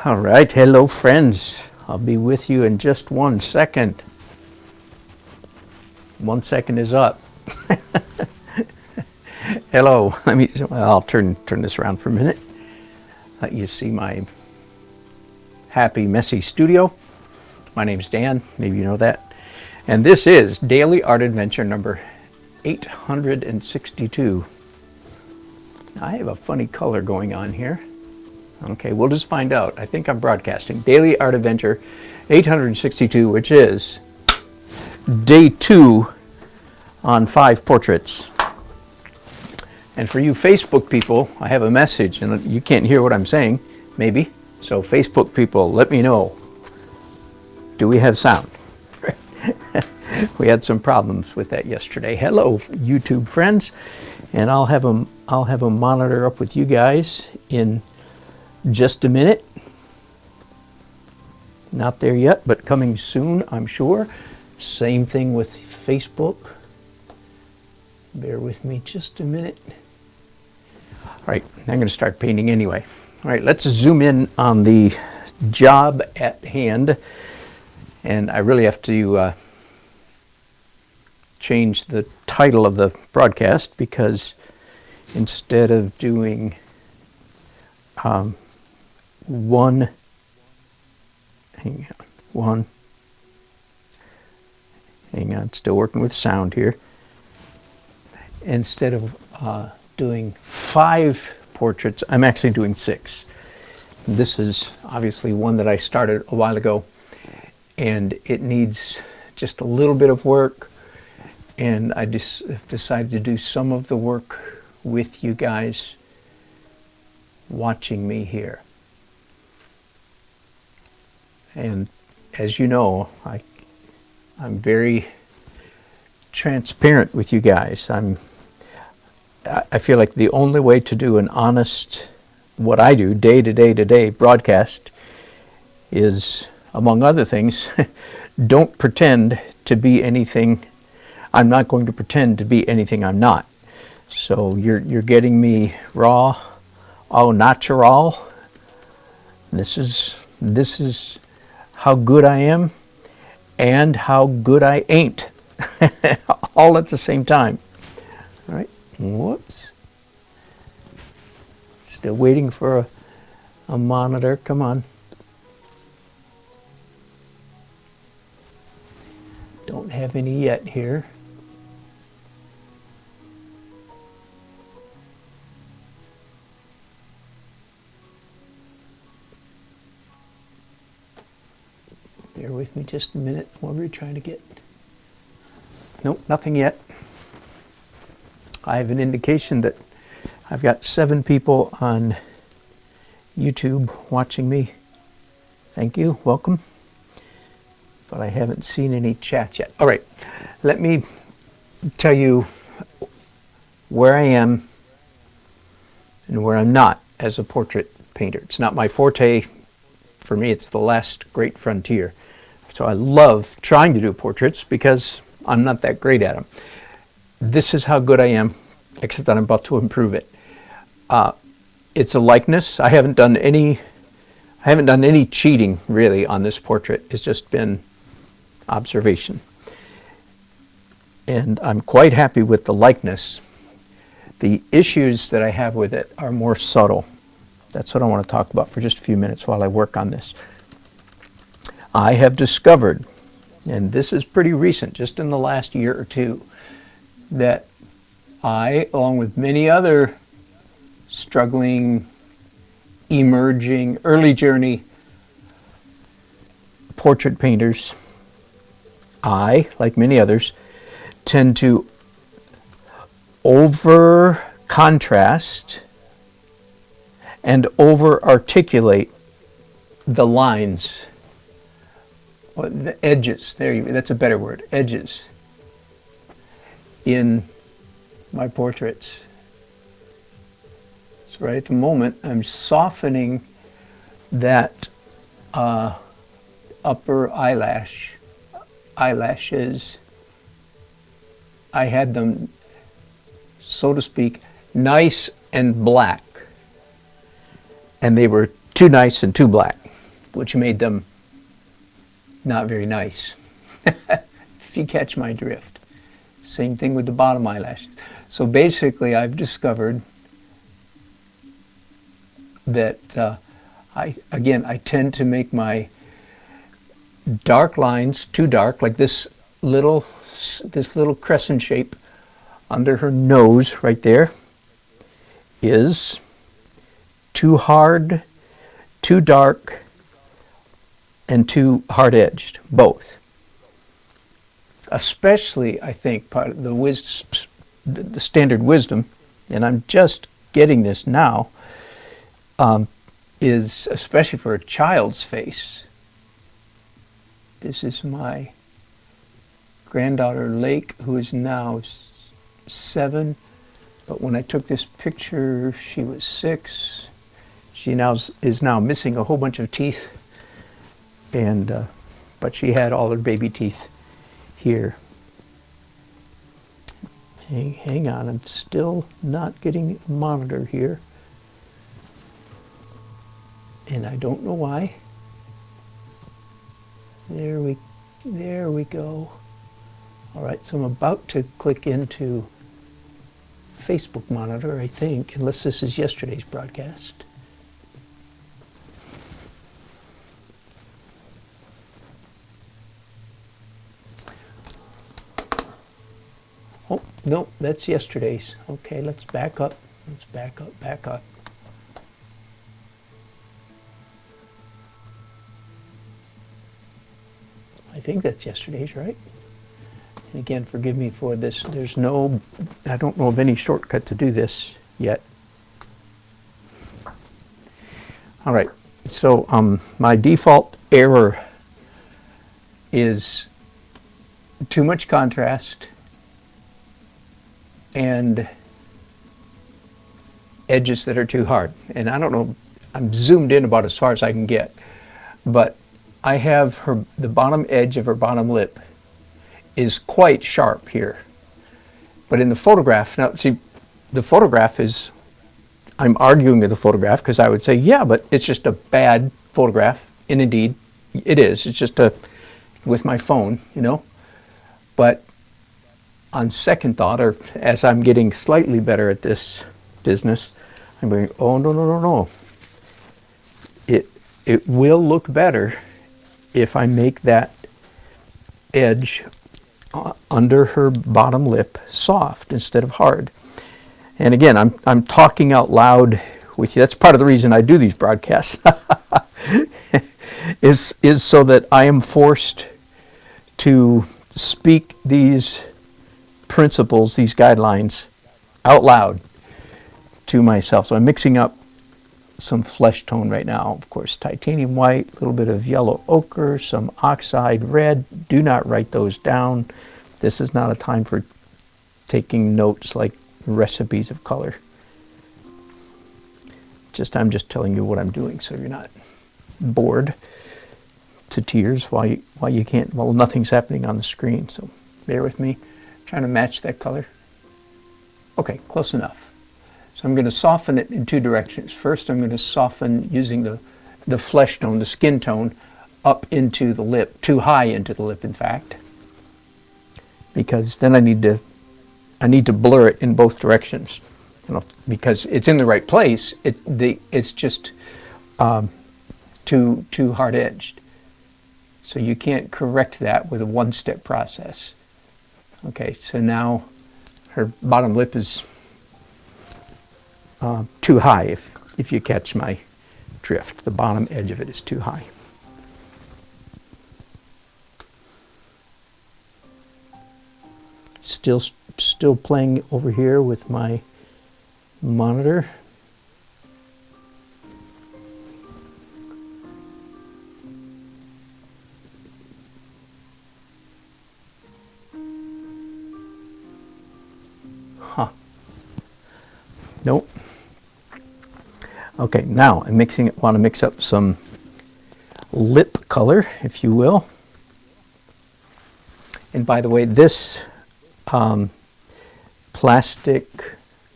All right, hello friends. I'll be with you in just 1 second. 1 second is up. Hello. I'll turn this around for a minute. Let you see my happy, messy studio. My name's Dan. Maybe you know that. And this is Daily Art Adventure number 862. I have a funny color going on here. Okay, we'll just find out. I think I'm broadcasting. Daily Art Adventure 862, which is day 2 on 5 portraits. And for you Facebook people, I have a message, and you can't hear what I'm saying, maybe. So Facebook people, let me know. Do we have sound? We had some problems with that yesterday. Hello, YouTube friends, and I'll have a monitor up with you guys in just a minute. Not there yet, but coming soon, I'm sure. Same thing with Facebook. Bear with me just a minute. All right, I'm going to start painting anyway. All right, let's zoom in on the job at hand. And I really have to change the title of the broadcast, because instead of doing hang on, still working with sound here. Instead of doing 5 portraits, I'm actually doing 6. This is obviously one that I started a while ago, and it needs just a little bit of work, and I just decided to do some of the work with you guys watching me here. And as you know, I'm very transparent with you guys. I feel like the only way to do an honest, what I do day to day broadcast is, among other things, don't pretend to be anything. I'm not going to pretend to be anything I'm not. So you're getting me raw, au natural. This is how good I am and how good I ain't, all at the same time. All right, whoops. Still waiting for a monitor, come on. Don't have any yet here. Bear with me just a minute. What were we trying to get? Nope, nothing yet. I have an indication that I've got 7 people on YouTube watching me. Thank you, welcome. But I haven't seen any chats yet. All right, let me tell you where I am and where I'm not as a portrait painter. It's not my forte. For me, it's the last great frontier. So I love trying to do portraits because I'm not that great at them. This is how good I am, except that I'm about to improve it. It's a likeness. I haven't done any cheating really on this portrait. It's just been observation. And I'm quite happy with the likeness. The issues that I have with it are more subtle. That's what I want to talk about for just a few minutes while I work on this. I have discovered, and this is pretty recent, just in the last year or two, that I, along with many other struggling, emerging, early journey portrait painters, I, like many others, tend to over contrast and over articulate the lines, or the edges, that's a better word, edges, in my portraits. So right at the moment, I'm softening that upper eyelashes. I had them, so to speak, nice and black. And they were too nice and too black. which made them not very nice. If you catch my drift. Same thing with the bottom eyelashes. So basically I've discovered that I tend to make my dark lines too dark, like this little crescent shape under her nose right there is too hard, too dark, and too hard-edged, both. Especially, I think, part of the standard wisdom, and I'm just getting this now, is especially for a child's face. This is my granddaughter Lake, who is now 7, but when I took this picture, she was 6. She is now missing a whole bunch of teeth, and but she had all her baby teeth here. Hang on, I'm still not getting a monitor here, and I don't know why. There we go. All right, so I'm about to click into Facebook monitor, I think, unless this is yesterday's broadcast. Oh, no, that's yesterday's. Okay, let's back up. Let's back up. I think that's yesterday's, right? And again, forgive me for this. I don't know of any shortcut to do this yet. All right, so my default error is too much contrast and edges that are too hard. And I don't know, I'm zoomed in about as far as I can get, but I have the bottom edge of her bottom lip is quite sharp here. But in the photograph, now see, the photograph is, I'm arguing with the photograph because I would say, yeah, but it's just a bad photograph. And indeed, it is. It's just with my phone, you know. But on second thought, or as I'm getting slightly better at this business, I'm going, oh, no. It will look better if I make that edge under her bottom lip soft instead of hard. And again, I'm talking out loud with you. That's part of the reason I do these broadcasts, is so that I am forced to speak these principles, these guidelines, out loud to myself. So I'm mixing up some flesh tone right now. Of course, titanium white, a little bit of yellow ochre, some oxide red. Do not write those down. This is not a time for taking notes like recipes of color. I'm just telling you what I'm doing so you're not bored to tears while nothing's happening on the screen. So bear with me. Trying to match that color. Okay, close enough. So I'm going to soften it in two directions. First, I'm going to soften using the flesh tone, the skin tone, up into the lip, too high into the lip, in fact, because then I need to blur it in both directions, you know, because it's in the right place. It's just too hard edged. So you can't correct that with a one-step process. Okay, so now her bottom lip is too high, if you catch my drift. The bottom edge of it is too high. Still playing over here with my monitor. Nope. Okay, now I'm want to mix up some lip color, if you will. And by the way, this plastic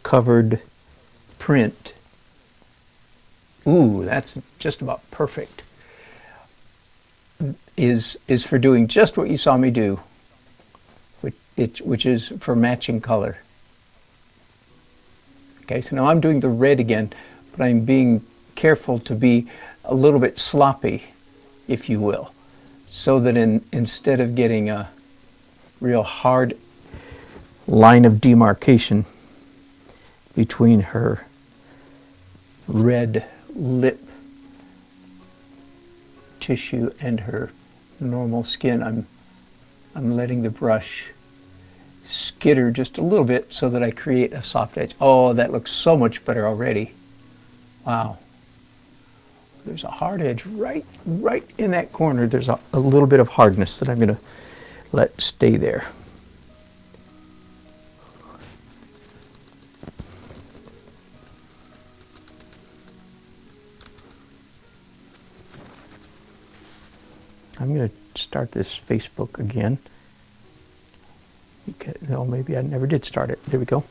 covered print, ooh, that's just about perfect. is for doing just what you saw me do, which is for matching color. Okay, so now I'm doing the red again, but I'm being careful to be a little bit sloppy, if you will, so that instead of getting a real hard line of demarcation between her red lip tissue and her normal skin, I'm letting the brush skitter just a little bit so that I create a soft edge. Oh, that looks so much better already. Wow. There's a hard edge right in that corner. There's a little bit of hardness that I'm going to let stay there. I'm going to start this Facebook again. Okay, no, maybe I never did start it. There we go.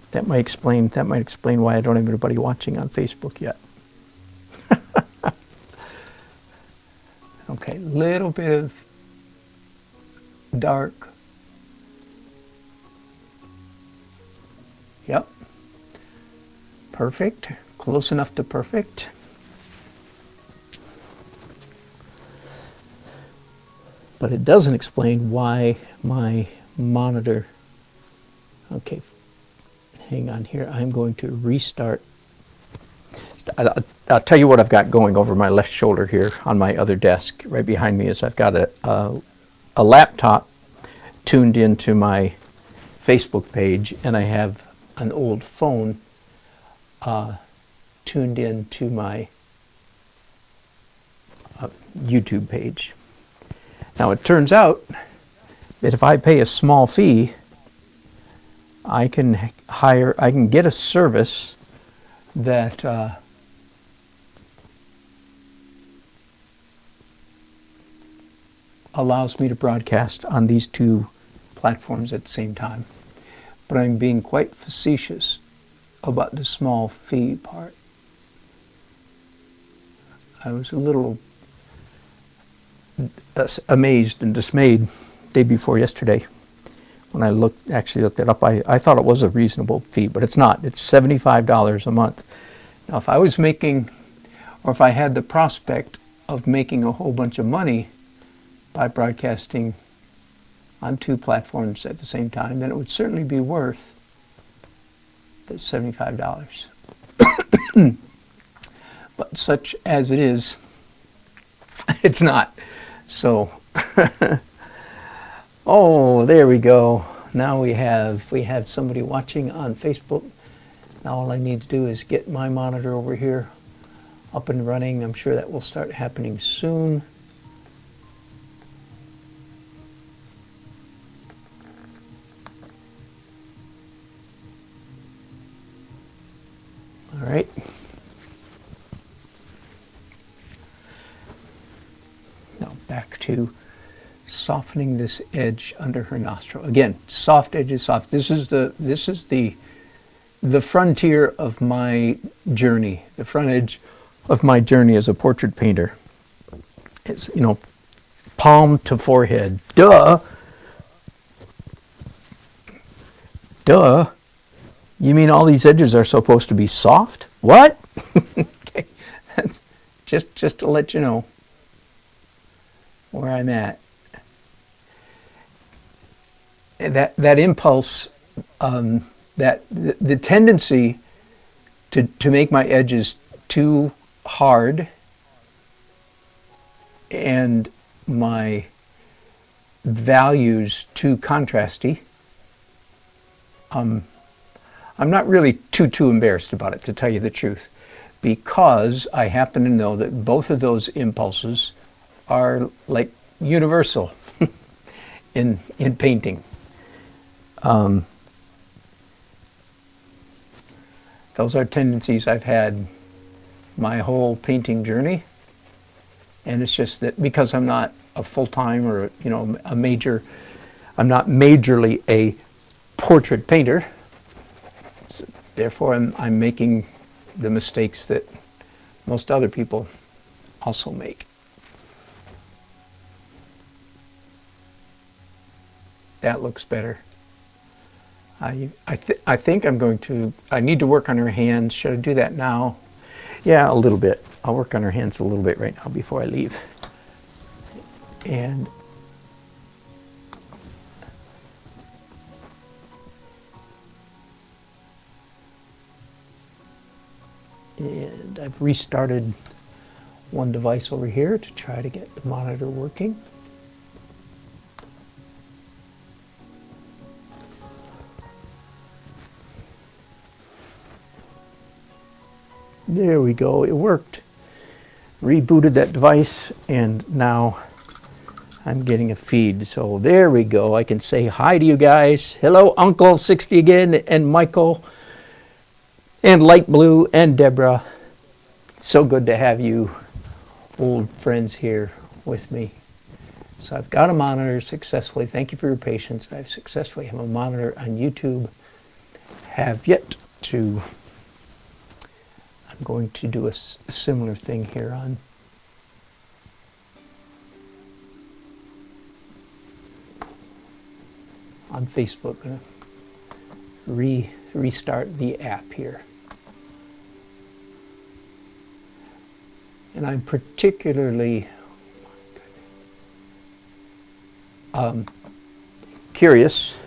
That might explain why I don't have anybody watching on Facebook yet. Okay, little bit of dark. Yep. Perfect. Close enough to perfect. But it doesn't explain why my monitor. Okay, hang on here. I'm going to restart. I'll tell you what I've got going over my left shoulder here on my other desk. Right behind me is I've got a laptop tuned into my Facebook page, and I have an old phone tuned into my YouTube page. Now it turns out that if I pay a small fee, I can get a service that allows me to broadcast on these two platforms at the same time. But I'm being quite facetious about the small fee part. I was a little amazed and dismayed day before yesterday when I actually looked it up. I thought it was a reasonable fee, but it's not. It's $75 a month. Now, if I was making, or if I had the prospect of making a whole bunch of money by broadcasting on two platforms at the same time, then it would certainly be worth the $75. But such as it is, it's not. So, oh, there we go. Now we have somebody watching on Facebook. Now all I need to do is get my monitor over here up and running. I'm sure that will start happening soon. All right. Now back to softening this edge under her nostril. Again, soft edges, soft. This is the frontier of my journey. The front edge of my journey as a portrait painter. It's, palm to forehead. Duh. Duh. You mean all these edges are supposed to be soft? What? Okay, that's just to let you know where I'm at. That impulse, that the tendency to make my edges too hard and my values too contrasty. I'm not really too embarrassed about it, to tell you the truth, because I happen to know that both of those impulses are like universal in painting. Those are tendencies I've had my whole painting journey, and it's just that because I'm not a full-time or I'm not majorly a portrait painter. Therefore, I'm making the mistakes that most other people also make. That looks better. I think I'm going to, I need to work on her hands. Should I do that now? Yeah, a little bit. I'll work on her hands a little bit right now before I leave. And I've restarted one device over here to try to get the monitor working. There we go, it worked. Rebooted that device and now I'm getting a feed. So there we go, I can say hi to you guys. Hello, Uncle 60 again, and Michael, and Light Blue, and Deborah. So good to have you old friends here with me. So I've got a monitor successfully. Thank you for your patience. I've successfully have a monitor on YouTube. Have yet to, I'm going to do a similar thing here on Facebook. I'm going to restart the app here. And I'm particularly curious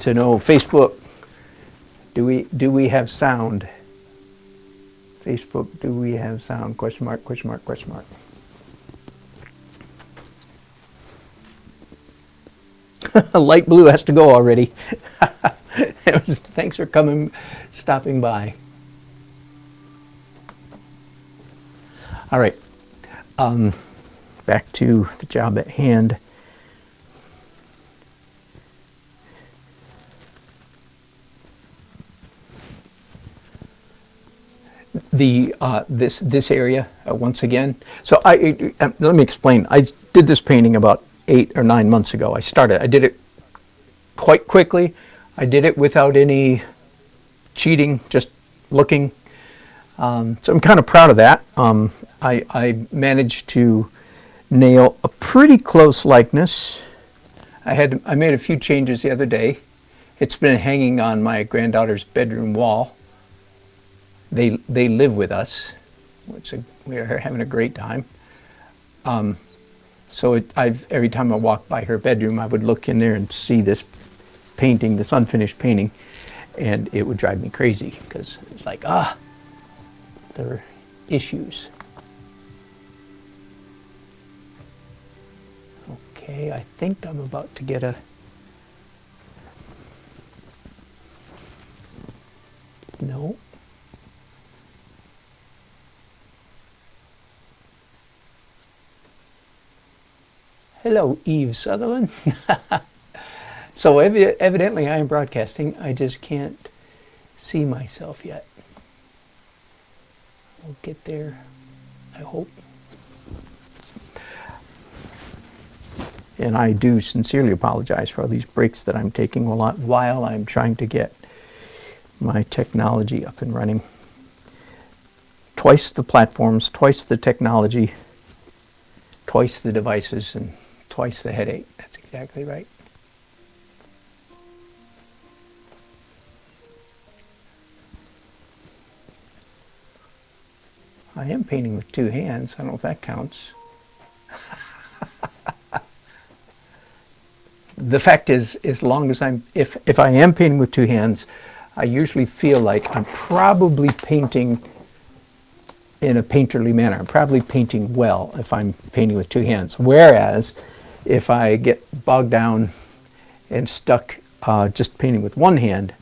to know, Facebook, do we have sound? Facebook, do we have sound? Question mark, question mark, question mark. Light Blue has to go already. Thanks for coming, stopping by. All right, back to the job at hand. This area once again. So let me explain. I did this painting about 8 or 9 months ago. I did it quite quickly. I did it without any cheating, just looking. So I'm kind of proud of that. I managed to nail a pretty close likeness. I made a few changes the other day. It's been hanging on my granddaughter's bedroom wall. They live with us, which we are having a great time. So every time I walk by her bedroom, I would look in there and see this painting, this unfinished painting, and it would drive me crazy because it's like, there are issues. Okay, I think I'm about to get a... No. Hello, Eve Sutherland. So evidently I am broadcasting. I just can't see myself yet. We'll get there, I hope. And I do sincerely apologize for all these breaks that I'm taking while I'm trying to get my technology up and running. Twice the platforms, twice the technology, twice the devices, and twice the headache. That's exactly right. I am painting with 2 hands. I don't know if that counts. The fact is, as long as if I am painting with 2 hands, I usually feel like I'm probably painting in a painterly manner. I'm probably painting well if I'm painting with 2 hands. Whereas, if I get bogged down and stuck just painting with 1 hand,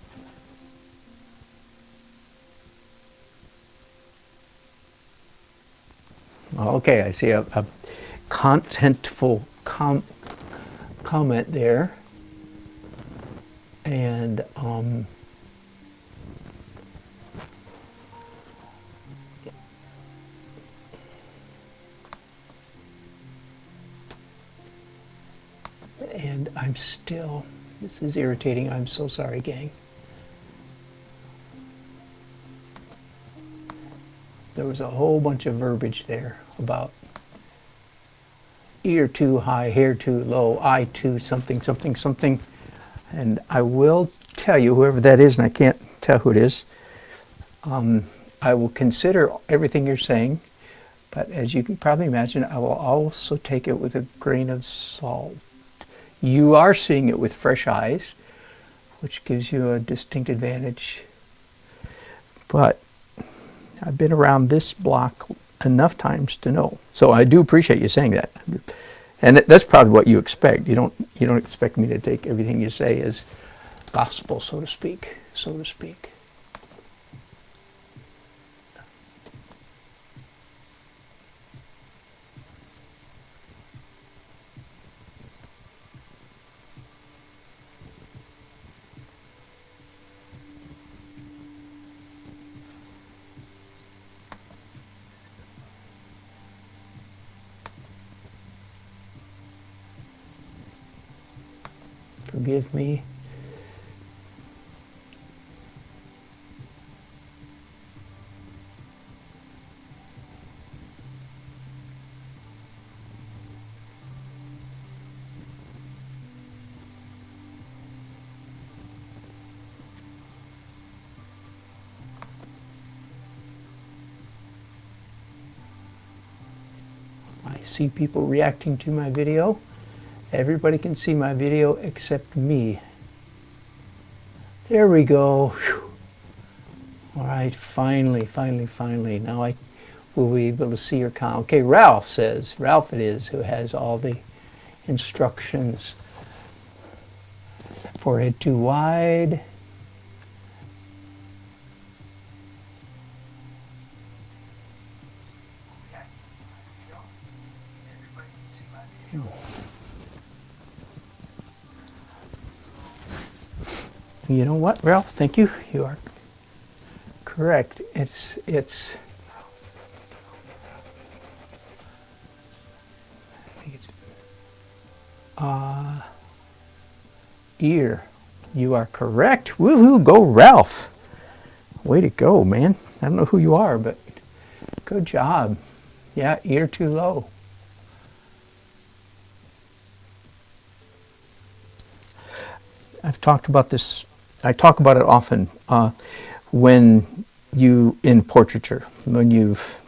okay, I see a contentful comment there, and I'm still, this is irritating. I'm so sorry, gang. There was a whole bunch of verbiage there about ear too high, hair too low, eye too something, something, something. And I will tell you, whoever that is, and I can't tell who it is, I will consider everything you're saying, but as you can probably imagine, I will also take it with a grain of salt. You are seeing it with fresh eyes, which gives you a distinct advantage. But I've been around this block enough times to know. So I do appreciate you saying that. And that's probably what you expect. You don't expect me to take everything you say as gospel, so to speak, so to speak. Forgive me. I see people reacting to my video. Everybody can see my video except me. There we go. Whew. All right, finally. Now I will be able to see your comment. Okay, Ralph says, Ralph it is, who has all the instructions. Forehead too wide. You know what, Ralph? Thank you. You are correct. It's I think it's ear. You are correct. Woohoo! Go, Ralph. Way to go, man. I don't know who you are, but good job. Yeah, ear too low. I've talked about this. I talk about it often when you, in portraiture, when you've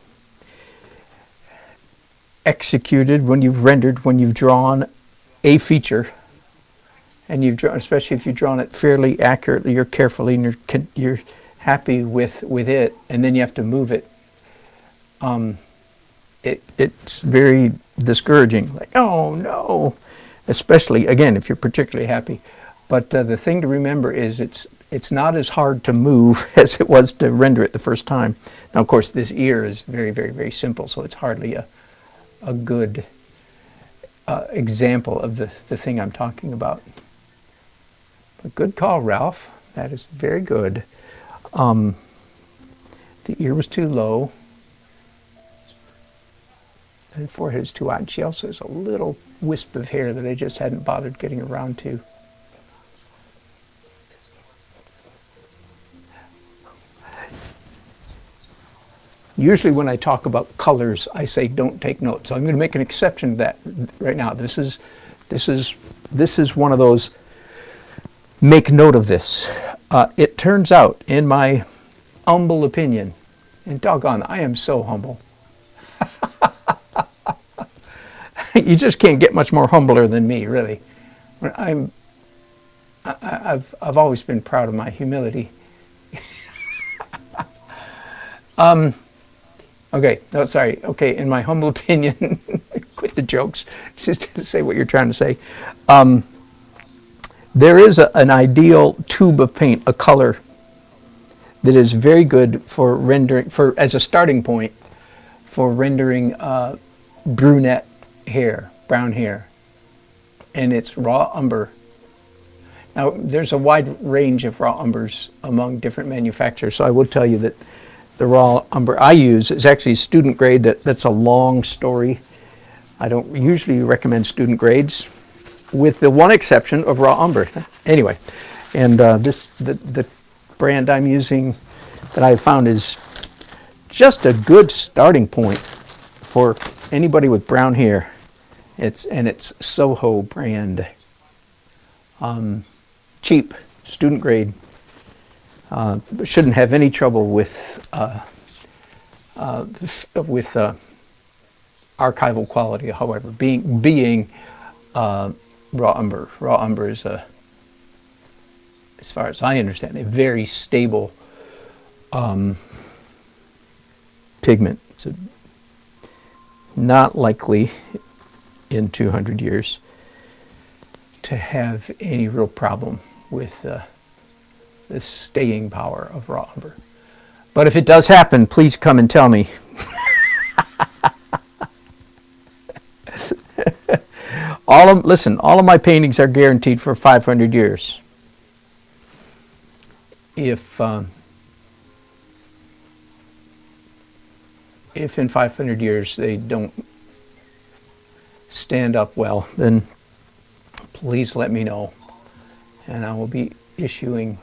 executed, when you've rendered, when you've drawn a feature, and you've drawn, especially if you've drawn it fairly accurately or carefully, and you're happy with it, and then you have to move it. It's very discouraging. Like, oh no, especially again if you're particularly happy. But the thing to remember is it's not as hard to move as it was to render it the first time. Now, of course, this ear is very, very, very simple, so it's hardly a good example of the thing I'm talking about. But good call, Ralph. That is very good. The ear was too low. The forehead is too wide. She also has a little wisp of hair that I just hadn't bothered getting around to. Usually when I talk about colors, I say don't take notes. So I'm going to make an exception to that right now. This is one of those, make note of this. It turns out, in my humble opinion, and doggone, I am so humble. You just can't get much more humbler than me, really. I've always been proud of my humility. Okay, no, sorry. Okay, in my humble opinion, quit the jokes, just to say what you're trying to say. There is an ideal tube of paint, a color, that is very good for rendering, as a starting point, for rendering brunette hair, brown hair. And it's raw umber. Now, there's a wide range of raw umbers among different manufacturers, so I will tell you that the raw umber I use is actually student grade. That's a long story. I don't usually recommend student grades, with the one exception of raw umber. Anyway, and the brand I'm using that I've found is just a good starting point for anybody with brown hair. It's Soho brand, cheap, student grade. Shouldn't have any trouble with archival quality. However, being raw umber. Raw umber is as far as I understand, a very stable pigment. It's not likely in 200 years to have any real problem with the staying power of raw umber. But if it does happen, please come and tell me. Listen, all of my paintings are guaranteed for 500 years. If in 500 years they don't stand up well, then please let me know, and I will be issuing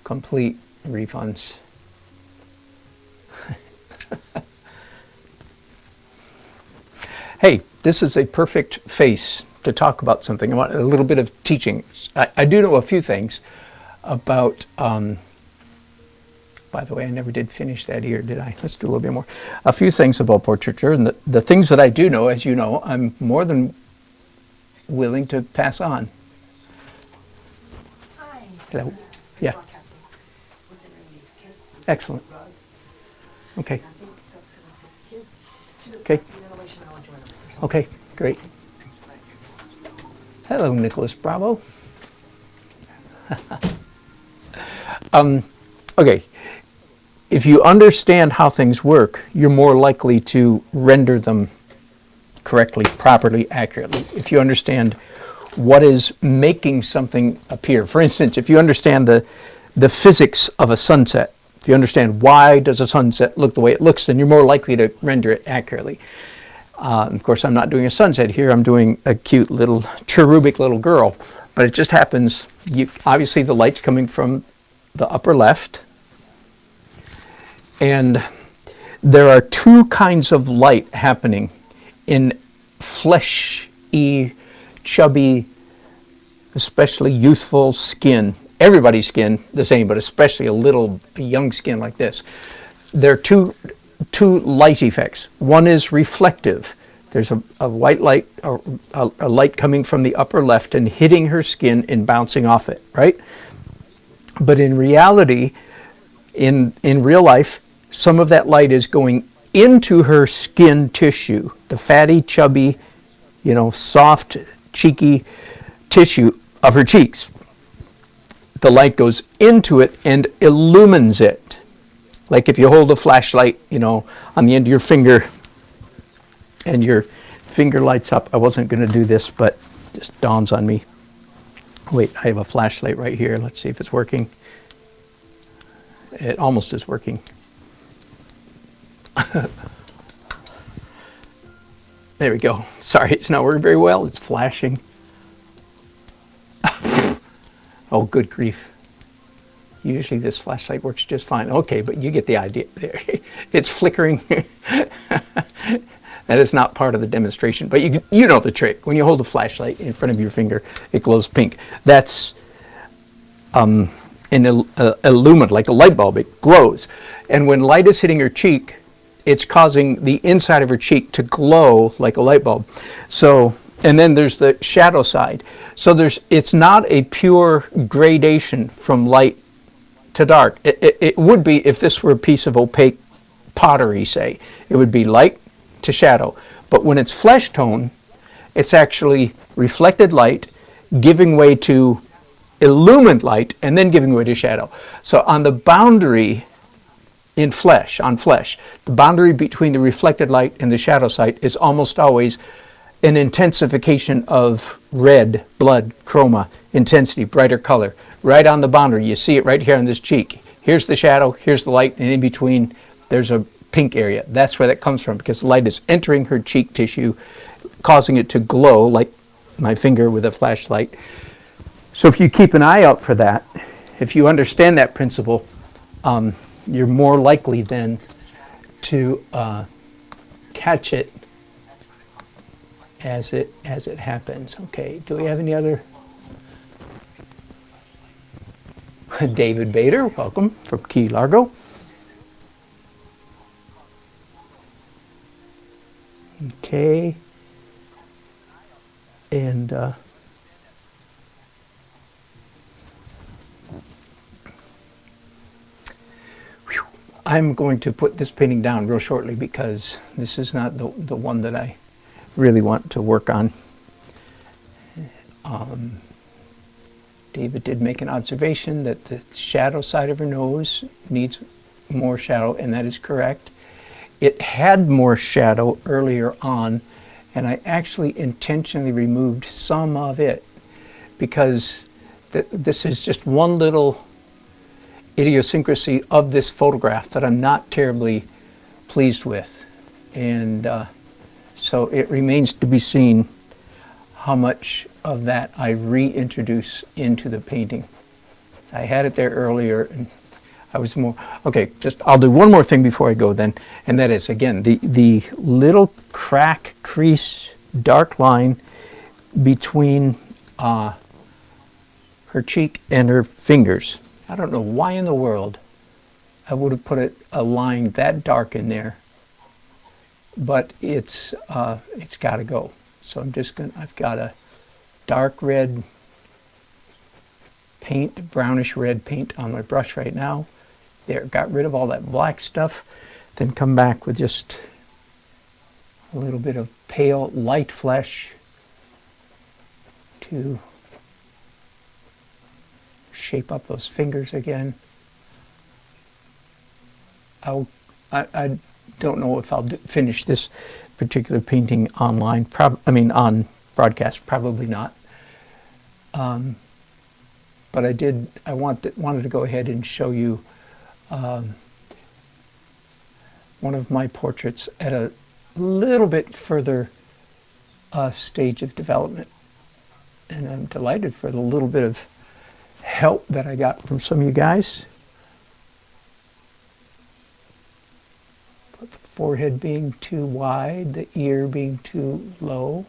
complete refunds. Hey, this is a perfect face to talk about something. I want a little bit of teaching. I do know a few things about, by the way, I never did finish that ear, did I? Let's do a little bit more. A few things about portraiture, and the things that I do know, as you know, I'm more than willing to pass on. Hi. Hello. Yeah. Excellent. Okay. Okay. Okay, great. Hello, Nicholas Bravo. Okay. If you understand how things work, you're more likely to render them correctly, properly, accurately. If you understand what is making something appear. For instance, if you understand the physics of a sunset, if you understand why does a sunset look the way it looks, then you're more likely to render it accurately. Of course, I'm not doing a sunset here. I'm doing a cute little cherubic little girl. But it just happens, obviously the light's coming from the upper left. And there are two kinds of light happening in fleshy, chubby, especially youthful skin. Everybody's skin the same, but especially a young skin like this. There are two light effects. One is reflective. There's a white light, a light coming from the upper left and hitting her skin and bouncing off it, right? But in reality, in real life, some of that light is going into her skin tissue, the fatty, chubby, soft, cheeky tissue of her cheeks. The light goes into it and illumines it. Like if you hold a flashlight, on the end of your finger and your finger lights up. I wasn't going to do this, but it just dawns on me. Wait, I have a flashlight right here. Let's see if it's working. It almost is working. There we go. Sorry, it's not working very well. It's flashing. Oh, good grief. Usually this flashlight works just fine. Okay, but you get the idea there. It's flickering. That is not part of the demonstration, but you know the trick. When you hold a flashlight in front of your finger, it glows pink. That's an illuminant, like a light bulb. It glows. And when light is hitting her cheek, it's causing the inside of her cheek to glow like a light bulb. So, and then there's the shadow side. So it's not a pure gradation from light to dark. It would be if this were a piece of opaque pottery, say. It would be light to shadow. But when it's flesh tone, it's actually reflected light giving way to illumined light and then giving way to shadow. So on the boundary on flesh, the boundary between the reflected light and the shadow side is almost always an intensification of red, blood, chroma, intensity, brighter color. Right on the boundary, you see it right here on this cheek. Here's the shadow, here's the light, and in between there's a pink area. That's where that comes from, because the light is entering her cheek tissue, causing it to glow like my finger with a flashlight. So if you keep an eye out for that, if you understand that principle, you're more likely then to catch it as it happens. Okay, do we have any other? David Bader, welcome from Key Largo. Okay, and I'm going to put this painting down real shortly because this is not the one that I really want to work on. David did make an observation that the shadow side of her nose needs more shadow, and that is correct. It had more shadow earlier on, and I actually intentionally removed some of it because this is just one little idiosyncrasy of this photograph that I'm not terribly pleased with. And so it remains to be seen how much of that I reintroduce into the painting. I had it there earlier, and I was more, okay, I'll do one more thing before I go then, and that is, again, the little crack, crease, dark line between her cheek and her fingers. I don't know why in the world I would have put a line that dark in there, but it's got to go. So I've got a dark red paint, brownish red paint on my brush right now. There, got rid of all that black stuff, then come back with just a little bit of pale light flesh to shape up those fingers again. I don't know if I'll finish this particular painting online. On broadcast, probably not. But I wanted to go ahead and show you one of my portraits at a little bit further stage of development. And I'm delighted for the little bit of help that I got from some of you guys. But the forehead being too wide, the ear being too low.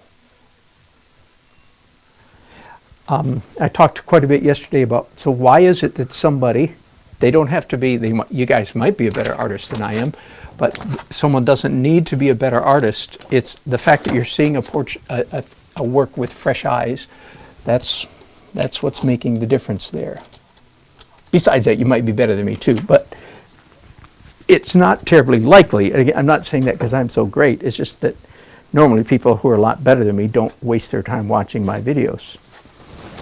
I talked quite a bit yesterday about, so why is it that somebody, they don't have to be, you guys might be a better artist than I am, but someone doesn't need to be a better artist. It's the fact that you're seeing a work with fresh eyes, that's what's making the difference there. Besides that, you might be better than me too, but it's not terribly likely. Again, I'm not saying that because I'm so great. It's just that normally people who are a lot better than me don't waste their time watching my videos.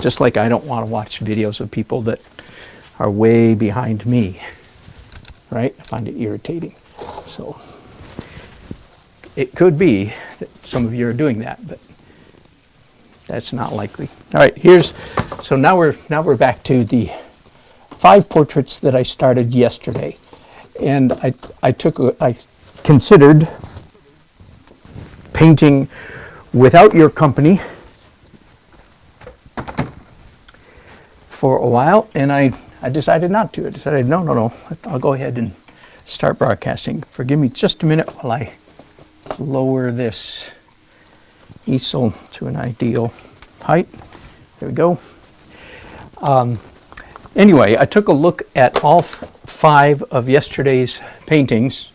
Just like I don't want to watch videos of people that are way behind me, right? I find it irritating. So it could be that some of you are doing that, but that's not likely. All right, so now we're back to the 5 portraits that I started yesterday, and I considered painting without your company for a while, and I decided not to. I decided, no, I'll go ahead and start broadcasting. Forgive me just a minute while I lower this easel to an ideal height. There we go. Anyway, I took a look at all 5 of yesterday's paintings,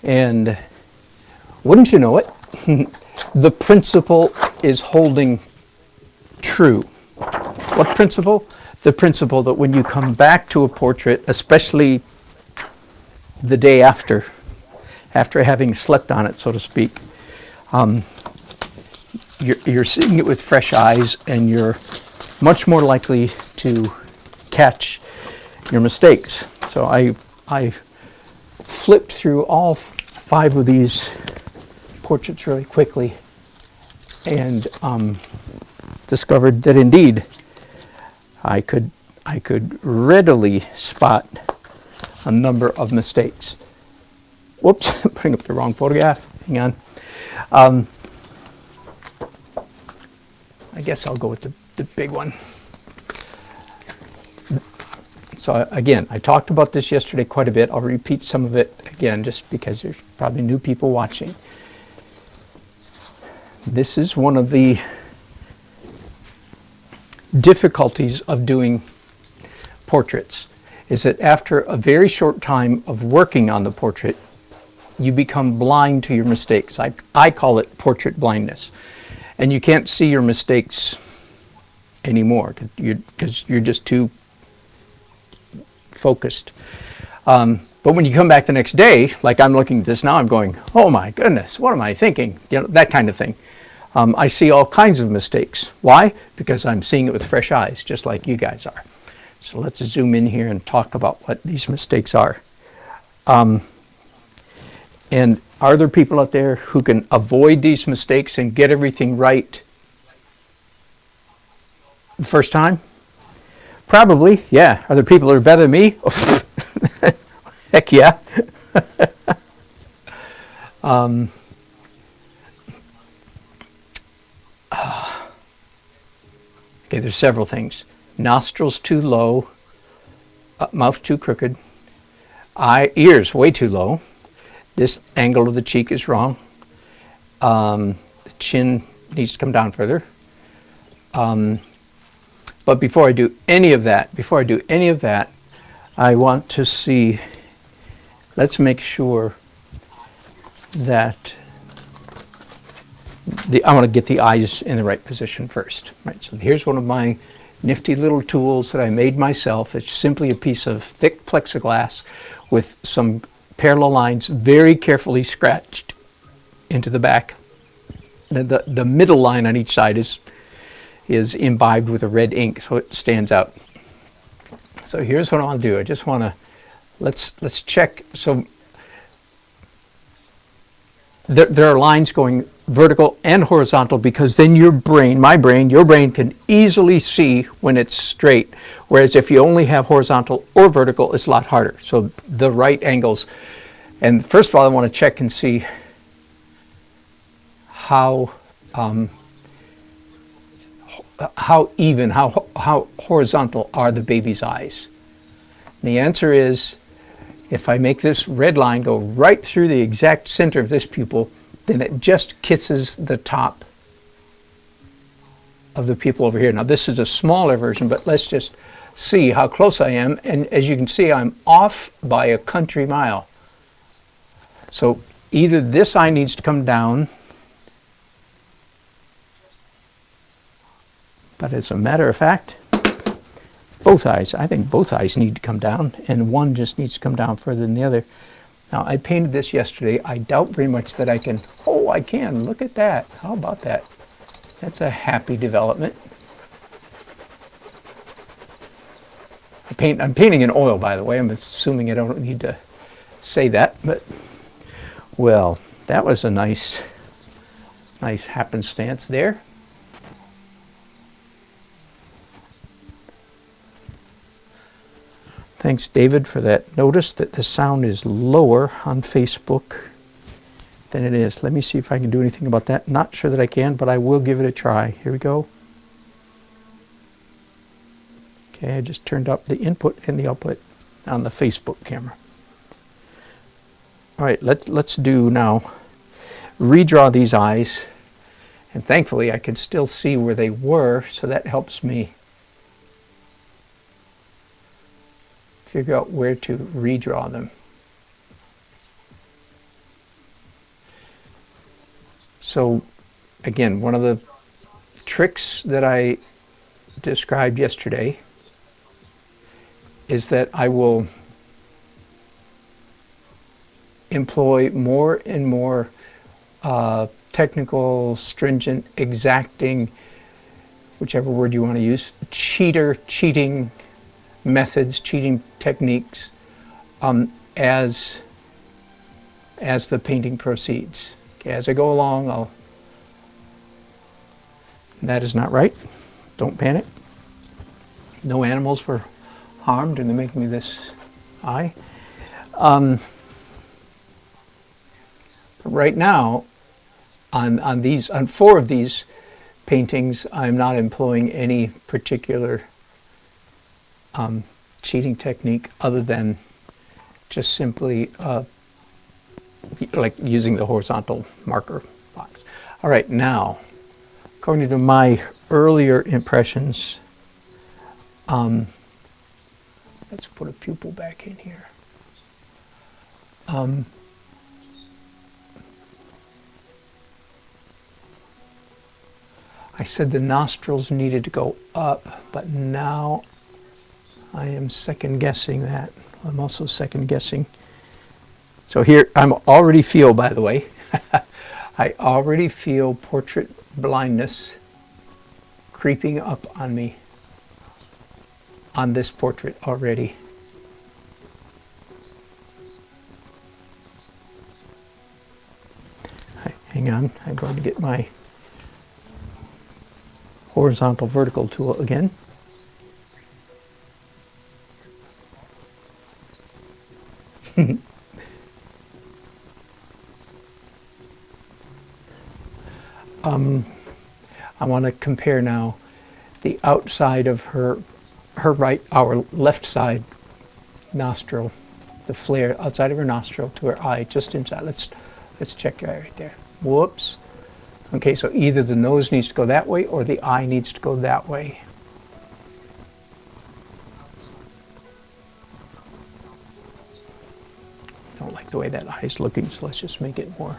and wouldn't you know it, the principle is holding true. What principle? The principle that when you come back to a portrait, especially the day after having slept on it, so to speak, you're seeing it with fresh eyes, and you're much more likely to catch your mistakes. So I flipped through all 5 of these portraits really quickly and discovered that indeed I could readily spot a number of mistakes. Whoops, putting up the wrong photograph. Hang on. I guess I'll go with the big one. So again, I talked about this yesterday quite a bit. I'll repeat some of it again just because there's probably new people watching. This is one of the difficulties of doing portraits, is that after a very short time of working on the portrait, you become blind to your mistakes. I call it portrait blindness. And you can't see your mistakes anymore because you're just too focused. But when you come back the next day, like I'm looking at this now, I'm going, oh my goodness, what am I thinking? You know, that kind of thing. I see all kinds of mistakes. Why? Because I'm seeing it with fresh eyes, just like you guys are. So let's zoom in here and talk about what these mistakes are. And are there people out there who can avoid these mistakes and get everything right the first time? Probably, yeah. Are there people that are better than me? Heck yeah. Okay, there's several things. Nostrils too low, mouth too crooked, ears way too low. This angle of the cheek is wrong. The chin needs to come down further. But before I do any of that, I want to see, let's make sure that I want to get the eyes in the right position first. Right, so here's one of my nifty little tools that I made myself. It's simply a piece of thick plexiglass with some parallel lines very carefully scratched into the back. The middle line on each side is imbibed with a red ink, so it stands out. So here's what I want to do. I just want to let's check. So there are lines going vertical and horizontal, because then your brain, your brain can easily see when it's straight. Whereas if you only have horizontal or vertical, it's a lot harder. So the right angles. And first of all, I want to check and see how even, how horizontal are the baby's eyes. And the answer is, if I make this red line go right through the exact center of this pupil, then it just kisses the top of the pupil over here. Now this is a smaller version, but let's just see how close I am. And as you can see, I'm off by a country mile. So either this eye needs to come down, but as a matter of fact, I think both eyes need to come down, and one just needs to come down further than the other. Now, I painted this yesterday. I doubt very much that I can. Oh, I can. Look at that. How about that? That's a happy development. I'm painting in oil, by the way. I'm assuming I don't need to say that, but well, that was a nice happenstance there. Thanks, David, for that notice that the sound is lower on Facebook than it is. Let me see if I can do anything about that. Not sure that I can, but I will give it a try. Here we go. Okay, I just turned up the input and the output on the Facebook camera. All right, let's do now, redraw these eyes. And thankfully, I can still see where they were, so that helps me figure out where to redraw them. So again, one of the tricks that I described yesterday is that I will employ more and more technical, stringent, exacting, whichever word you want to use, cheating methods, cheating techniques, as the painting proceeds. Okay, as I go along, that is not right. Don't panic. No animals were harmed in the making of this eye. Right now, on 4 of these paintings, I'm not employing any particular cheating technique other than just simply like using the horizontal marker box. All right, now, according to my earlier impressions, let's put a pupil back in here. I said the nostrils needed to go up, but now I am second guessing that. I'm also second guessing. So here, I already feel, by the way, I already feel portrait blindness creeping up on me on this portrait already. Hang on, I'm going to get my horizontal vertical tool again. I want to compare now the outside of her right, our left side nostril, the flare outside of her nostril to her eye, just inside. Let's check right there. Whoops. Okay, so either the nose needs to go that way or the eye needs to go that way. I don't like the way that eye is looking, so let's just make it more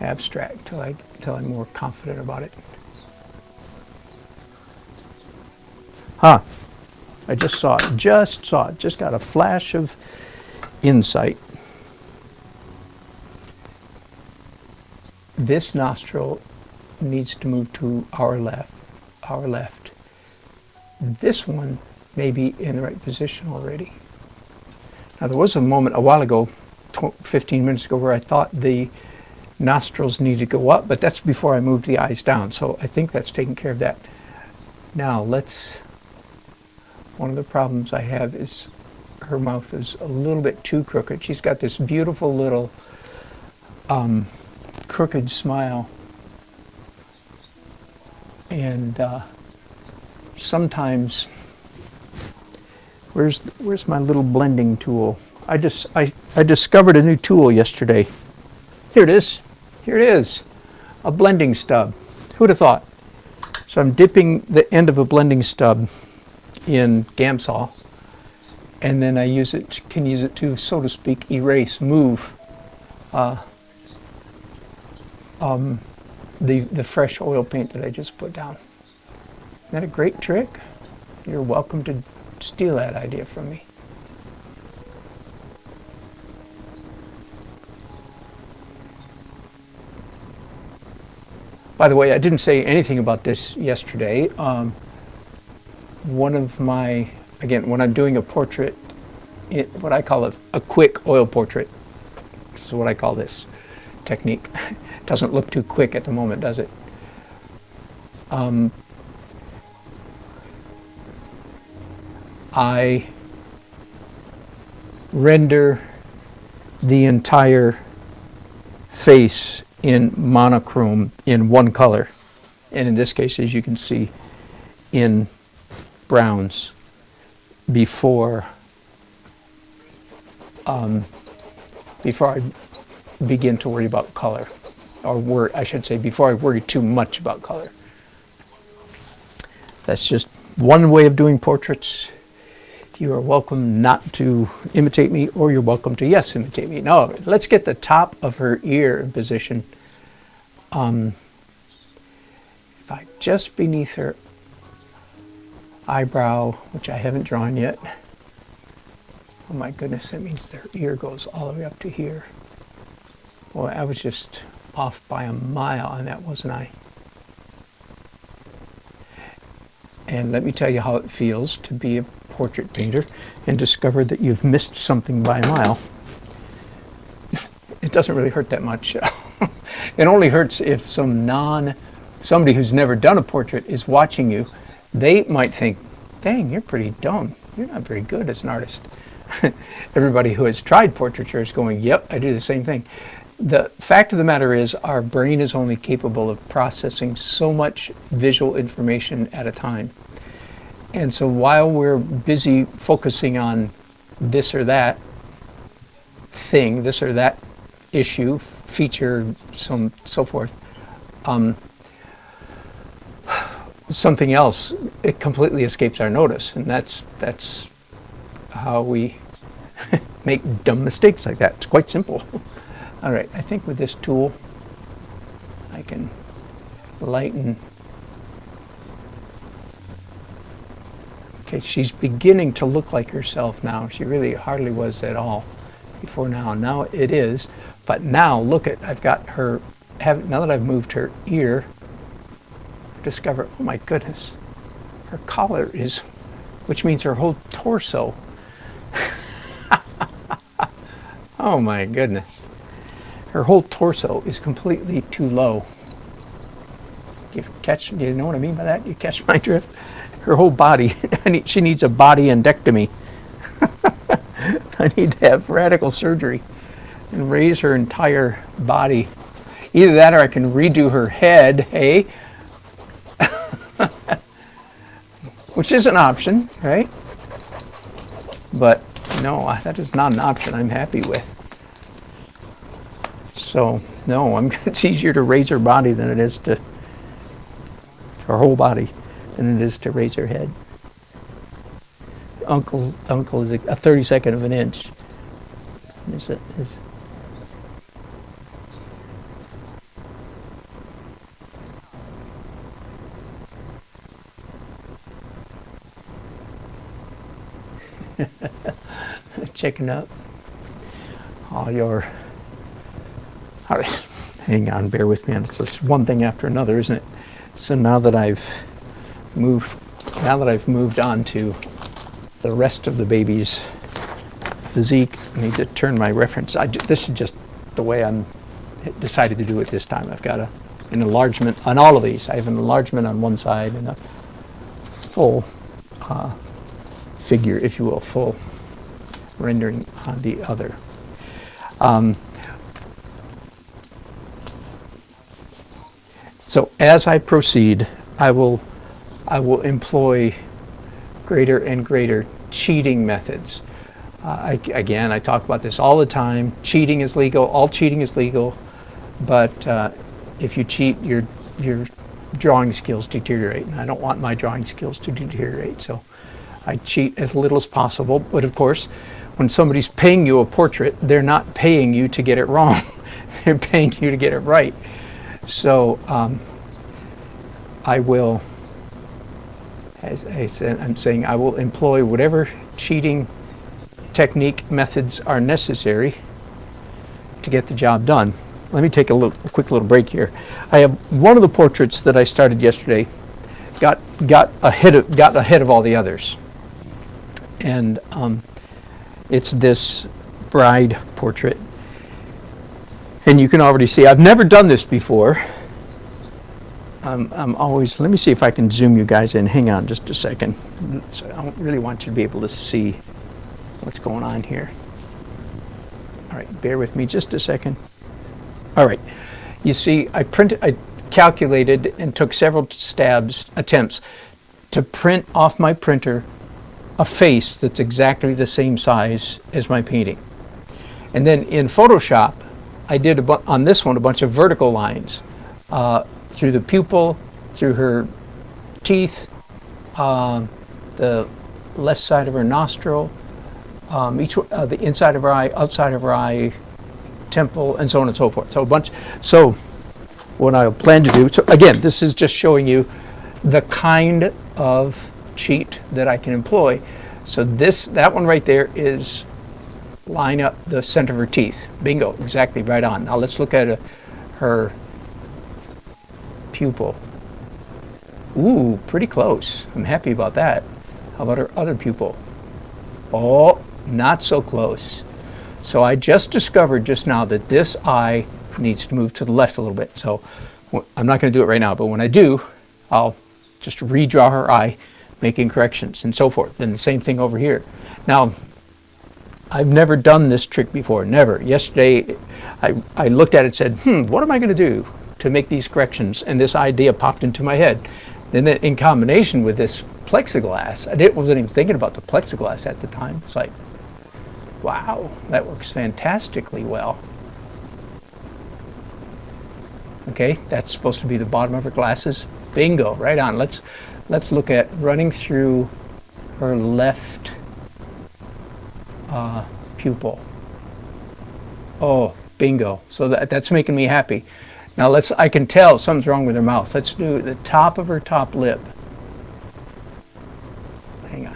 abstract till I'm more confident about it. Huh. I just saw it, just got a flash of insight. This nostril needs to move to our left. This one may be in the right position already. Now there was a moment a while ago, 15 minutes ago, where I thought the nostrils needed to go up, but that's before I moved the eyes down, so I think that's taking care of that. Now one of the problems I have is her mouth is a little bit too crooked. She's got this beautiful little crooked smile, and sometimes where's my little blending tool? I discovered a new tool yesterday. Here it is, a blending stub. Who'd have thought? So I'm dipping the end of a blending stub in Gamsol, and then I can use it to, so to speak, move the fresh oil paint that I just put down. Isn't that a great trick? You're welcome to steal that idea from me. By the way, I didn't say anything about this yesterday. One of my, again, when I'm doing a portrait, what I call a quick oil portrait, this is what I call this technique. It doesn't look too quick at the moment, does it? I render the entire face in monochrome in one color, and in this case, as you can see, in browns before I begin to worry about color, or I should say before I worry too much about color. That's just one way of doing portraits. You are welcome not to imitate me, or you're welcome to, yes, imitate me. No, let's get the top of her ear in position. If I just beneath her eyebrow, which I haven't drawn yet. Oh my goodness, that means their ear goes all the way up to here. Boy, I was just off by a mile on that, wasn't I? And let me tell you how it feels to be a portrait painter and discover that you've missed something by a mile. It doesn't really hurt that much. It only hurts if somebody who's never done a portrait is watching you. They might think, dang, you're pretty dumb. You're not very good as an artist. Everybody who has tried portraiture is going, yep, I do the same thing. The fact of the matter is our brain is only capable of processing so much visual information at a time. And so while we're busy focusing on this or that thing, this or that issue, feature, so forth, something else, it completely escapes our notice, and that's how we make dumb mistakes like that. It's quite simple. All right, I think with this tool I can lighten. Okay, she's beginning to look like herself now. She really hardly was at all before now. Now it is, but now look at, I've got her, now that I've moved her ear, discover, oh my goodness, her collar is, which means her whole torso. Oh my goodness. Her whole torso is completely too low. You know what I mean by that? You catch my drift? Her whole body, she needs a body endectomy. I need to have radical surgery and raise her entire body. Either that or I can redo her head, hey? Which is an option, right? But no, that is not an option I'm happy with. So, no, it's easier to raise her body than it is to, her whole body, than it is to raise her head. Uncle is a 32nd of an inch. Is checking up all your, all right, hang on, bear with me. It's just one thing after another, isn't it? So now that I've moved on to the rest of the baby's physique, I need to turn my reference. This is just the way I'm decided to do it this time. I've got an enlargement on all of these. I have an enlargement on one side and a full figure, if you will, full rendering on the other. So as I proceed, I will employ greater and greater cheating methods. Again, I talk about this all the time. Cheating is legal. All cheating is legal, but if you cheat, your drawing skills deteriorate, and I don't want my drawing skills to deteriorate. So I cheat as little as possible. But of course, when somebody's paying you a portrait, they're not paying you to get it wrong. They're paying you to get it right. So I will, as I said, I'm saying I will employ whatever cheating technique methods are necessary to get the job done. Let me take a quick little break here. I have one of the portraits that I started yesterday got ahead of all the others, and it's this bride portrait. And you can already see, I've never done this before. I'm always, let me see if I can zoom you guys in. Hang on just a second. So I don't really want you to be able to see what's going on here. All right, bear with me just a second. All right, you see, I calculated and took several attempts to print off my printer a face that's exactly the same size as my painting. And then in Photoshop, I did on this one a bunch of vertical lines through the pupil, through her teeth, the left side of her nostril, the inside of her eye, outside of her eye, temple, and so on and so forth. So a bunch. So what I plan to do. So again, this is just showing you the kind of cheat that I can employ. So that one right there is line up the center of her teeth. Bingo, exactly right on. Now let's look at her pupil. Ooh, pretty close. I'm happy about that. How about her other pupil? Oh, not so close. So I just discovered just now that this eye needs to move to the left a little bit. So I'm not going to do it right now, but when I do, I'll just redraw her eye, making corrections and so forth. Then the same thing over here. Now, I've never done this trick before, never. Yesterday, I looked at it and said, what am I going to do to make these corrections? And this idea popped into my head. And then in combination with this plexiglass, I wasn't even thinking about the plexiglass at the time. It's like, wow, that works fantastically well. Okay, that's supposed to be the bottom of her glasses. Bingo, right on. Let's look at running through her left pupil. Oh, bingo. So that's making me happy. Now I can tell something's wrong with her mouth. Let's do the top of her top lip. Hang on.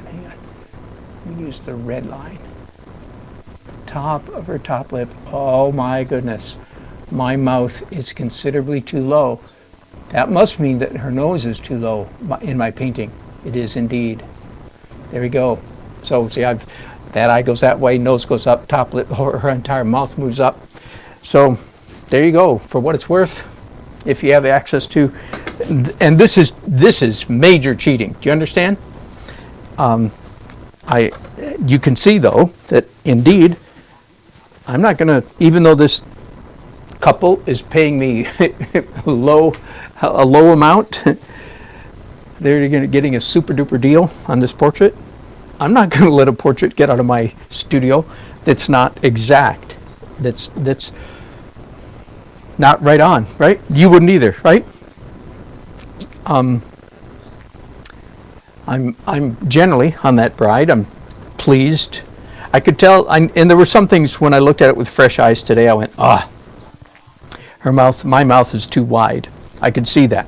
We use the red line. Top of her top lip. Oh my goodness. My mouth is considerably too low. That must mean that her nose is too low in my painting. It is indeed. There we go. So see, that eye goes that way, nose goes up, top lip, her entire mouth moves up. So there you go. For what it's worth, if you have access to, and this is major cheating. Do you understand? You can see though that indeed I'm not going to, even though this couple is paying me a low amount, they're getting a super duper deal on this portrait. I'm not going to let a portrait get out of my studio that's not exact, that's not right on, right? You wouldn't either, right? I'm generally on that bride. I'm pleased. I could tell, and there were some things when I looked at it with fresh eyes today. I went, my mouth is too wide. I could see that.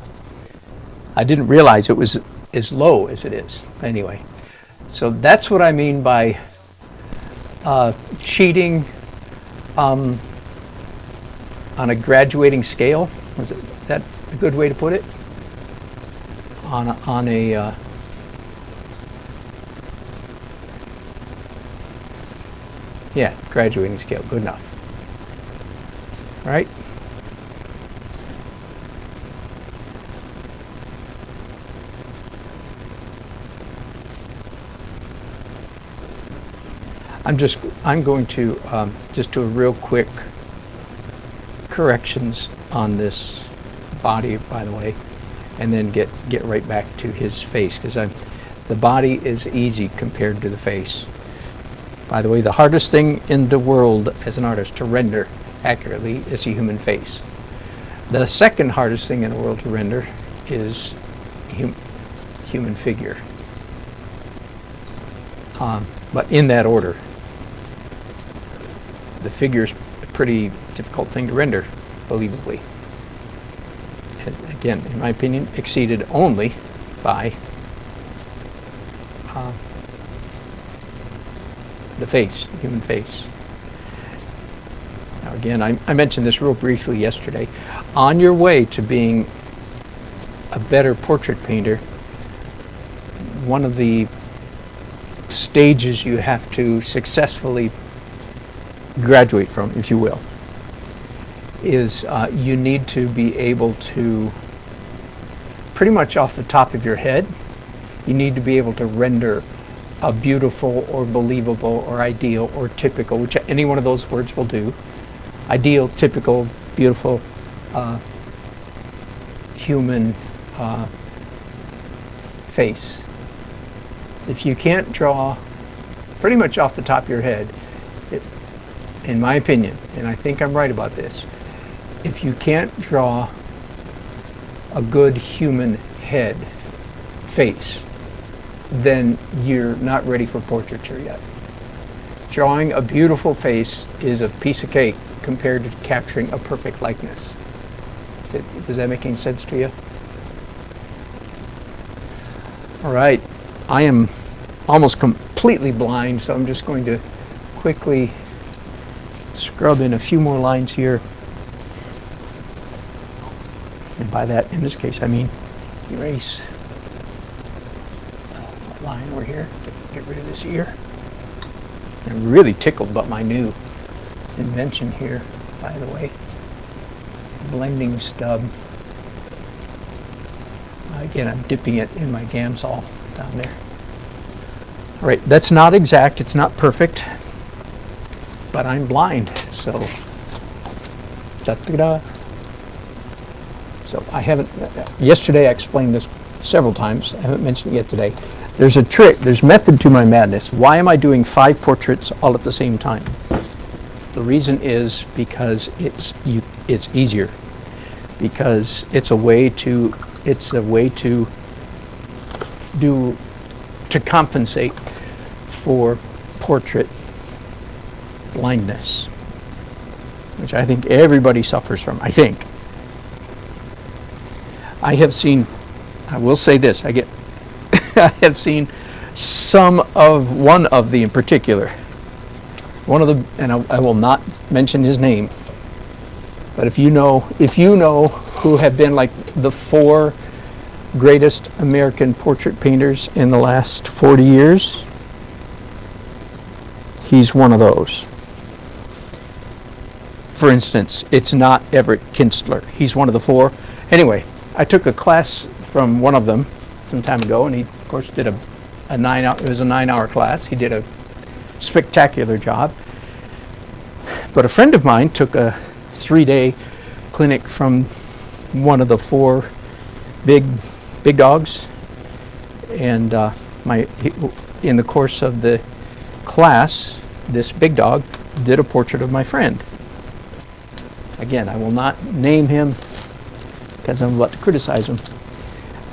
I didn't realize it was as low as it is. Anyway, so that's what I mean by cheating on a graduating scale. Is that a good way to put it? On a yeah, graduating scale. Good enough. All right. I'm going to just do a real quick corrections on this body, by the way, and then get right back to his face, because the body is easy compared to the face. By the way, the hardest thing in the world as an artist to render accurately is a human face. The second hardest thing in the world to render is human figure. But in that order. The figure is a pretty difficult thing to render, believably. And again, in my opinion, exceeded only by the face, the human face. Now again, I mentioned this real briefly yesterday. On your way to being a better portrait painter, one of the stages you have to successfully graduate from, if you will, is you need to be able to, pretty much off the top of your head, you need to be able to render a beautiful or believable or ideal or typical, which any one of those words will do. Ideal, typical, beautiful, human face. If you can't draw pretty much off the top of your head, in my opinion, and I think I'm right about this, if you can't draw a good human head, face, then you're not ready for portraiture yet. Drawing a beautiful face is a piece of cake compared to capturing a perfect likeness. Does that make any sense to you? All right, I am almost completely blind, so I'm just going to quickly scrub in a few more lines here. And by that, in this case, I mean erase a line over here. Get rid of this ear. I'm really tickled about my new invention here, by the way. Blending stub. Again, I'm dipping it in my Gamsol down there. All right, that's not exact, it's not perfect, but I'm blind, so da-da-da. So I haven't, yesterday I explained this several times, I haven't mentioned it yet today. There's a trick, there's method to my madness. Why am I doing 5 portraits all at the same time? The reason is because it's easier. because it's a way to compensate for portrait blindness, which I think everybody suffers from. I think I have seen. I will say this: I have seen one of the in particular. One of the, and I will not mention his name, but if you know who have been like the 4 greatest American portrait painters in the last 40 years, he's one of those. For instance, it's not Everett Kinstler. He's one of the 4. Anyway, I took a class from one of them some time ago, and he, of course, did it was a 9-hour class. He did a spectacular job. But a friend of mine took a 3-day clinic from one of the 4 big dogs, and in the course of the class, this big dog did a portrait of my friend. Again, I will not name him because I'm about to criticize him.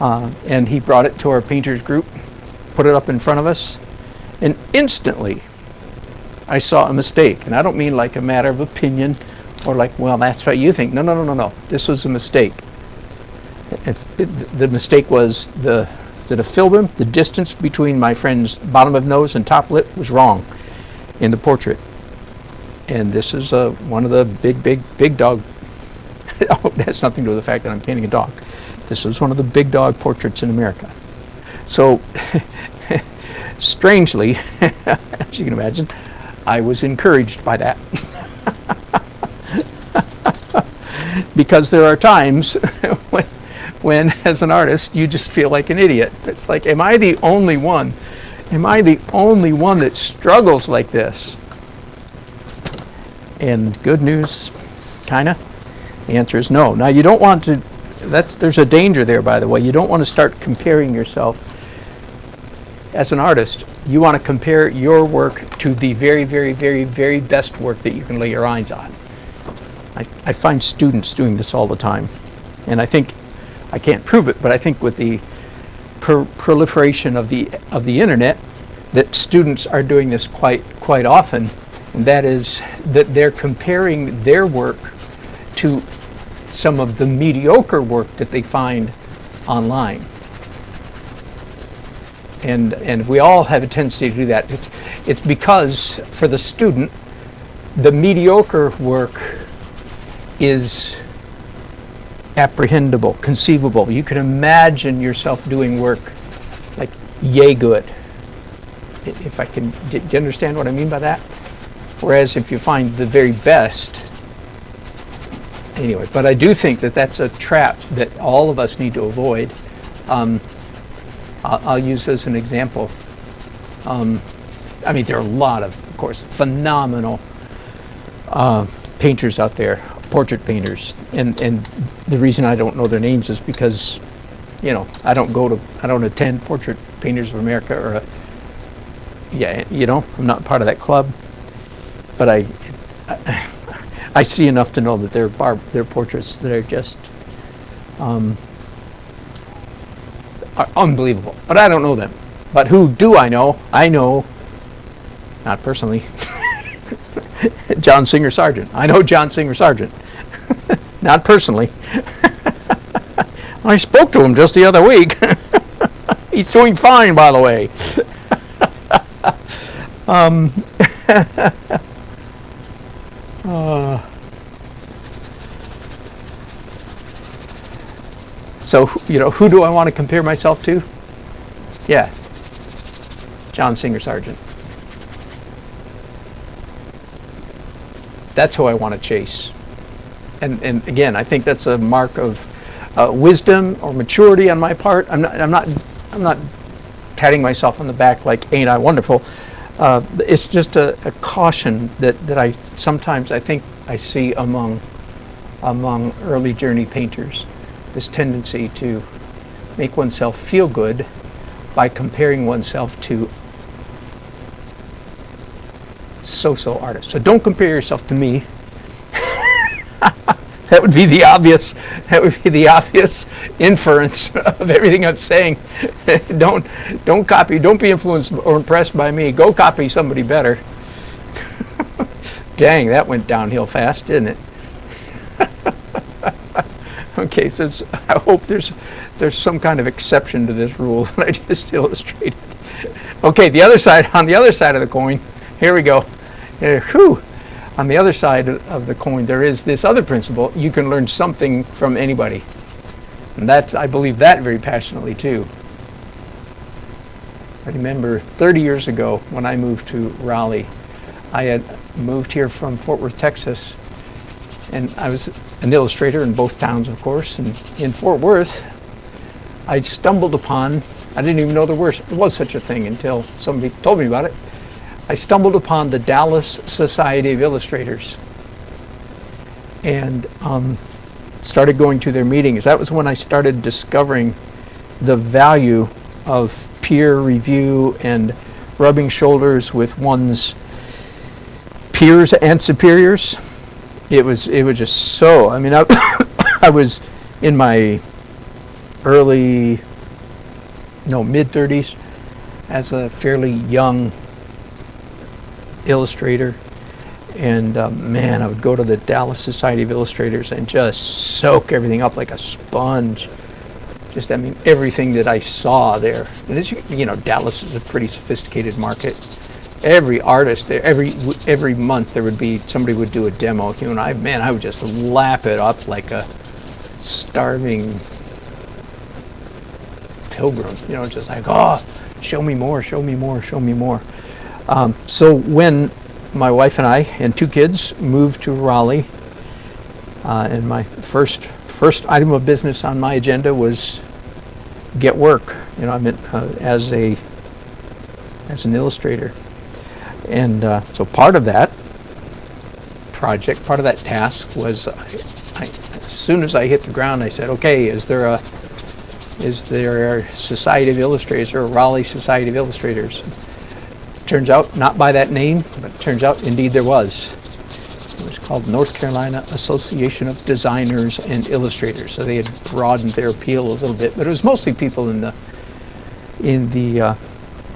And he brought it to our painters group, put it up in front of us, and instantly I saw a mistake. And I don't mean like a matter of opinion or like, well, that's what you think. No. This was a mistake. The mistake was the filbum, the distance between my friend's bottom of nose and top lip was wrong in the portrait. And this is one of the big dog. Oh, it has nothing to do with the fact that I'm painting a dog. This was one of the big dog portraits in America. So, strangely, as you can imagine, I was encouraged by that. Because there are times when, as an artist, you just feel like an idiot. It's like, am I the only one? Am I the only one that struggles like this? And good news, kinda. The answer is no. Now, you don't want to. There's a danger there, by the way. You don't want to start comparing yourself. As an artist, you want to compare your work to the very, very, very, very best work that you can lay your eyes on. I find students doing this all the time, and I think, I can't prove it, but I think with the proliferation of the internet, that students are doing this quite often, and that is that they're comparing their work to some of the mediocre work that they find online. And we all have a tendency to do that. It's because for the student, the mediocre work is apprehendable, conceivable. You can imagine yourself doing work like yay good. If I can, do you understand what I mean by that? Whereas if you find the very best, anyway, but I do think that that's a trap that all of us need to avoid. I'll use as an example. I mean, there are a lot of course, phenomenal painters out there, portrait painters, and the reason I don't know their names is because, you know, I don't attend Portrait Painters of America or I'm not part of that club, but I see enough to know that they're portraits that are just are unbelievable. But I don't know them. But who do I know? I know, not personally, John Singer Sargent. I know John Singer Sargent. Not personally. I spoke to him just the other week. He's doing fine, by the way. So, you know, who do I want to compare myself to? Yeah, John Singer Sargent. That's who I want to chase. And again, I think that's a mark of wisdom or maturity on my part. I'm not patting myself on the back like, ain't I wonderful. It's just a caution that I sometimes I think I see among early journey painters. This tendency to make oneself feel good by comparing oneself to so-so artists. So don't compare yourself to me. That would be the obvious. That would be the obvious inference of everything I'm saying. Don't copy. Don't be influenced or impressed by me. Go copy somebody better. Dang, that went downhill fast, didn't it? Okay, so I hope there's some kind of exception to this rule that I just illustrated. Okay, the other side. On the other side of the coin, here we go. Whew. On the other side of the coin, there is this other principle: you can learn something from anybody, and I believe that very passionately too. I remember 30 years ago when I moved to Raleigh. I had moved here from Fort Worth, Texas, and I was an illustrator in both towns, of course. And in Fort Worth, I stumbled upon, I didn't even know there was such a thing until somebody told me about it. I stumbled upon the Dallas Society of Illustrators and started going to their meetings. That was when I started discovering the value of peer review and rubbing shoulders with one's peers and superiors. It was just so, I mean, I was in my mid-30s as a fairly young illustrator, and man, I would go to the Dallas Society of Illustrators and just soak everything up like a sponge. Just, I mean, everything that I saw there. And as Dallas is a pretty sophisticated market. Every artist, every month there would be somebody would do a demo, and I would just lap it up like a starving pilgrim, just like, oh, show me more, show me more, show me more. So when my wife and I and 2 kids moved to Raleigh, and my first item of business on my agenda was get work. I meant as an illustrator. And so part of that project, part of that task was, as soon as I hit the ground, I said, okay, is there a Society of Illustrators or a Raleigh Society of Illustrators? Turns out, not by that name, but turns out indeed there was. It was called North Carolina Association of Designers and Illustrators. So they had broadened their appeal a little bit, but it was mostly people in the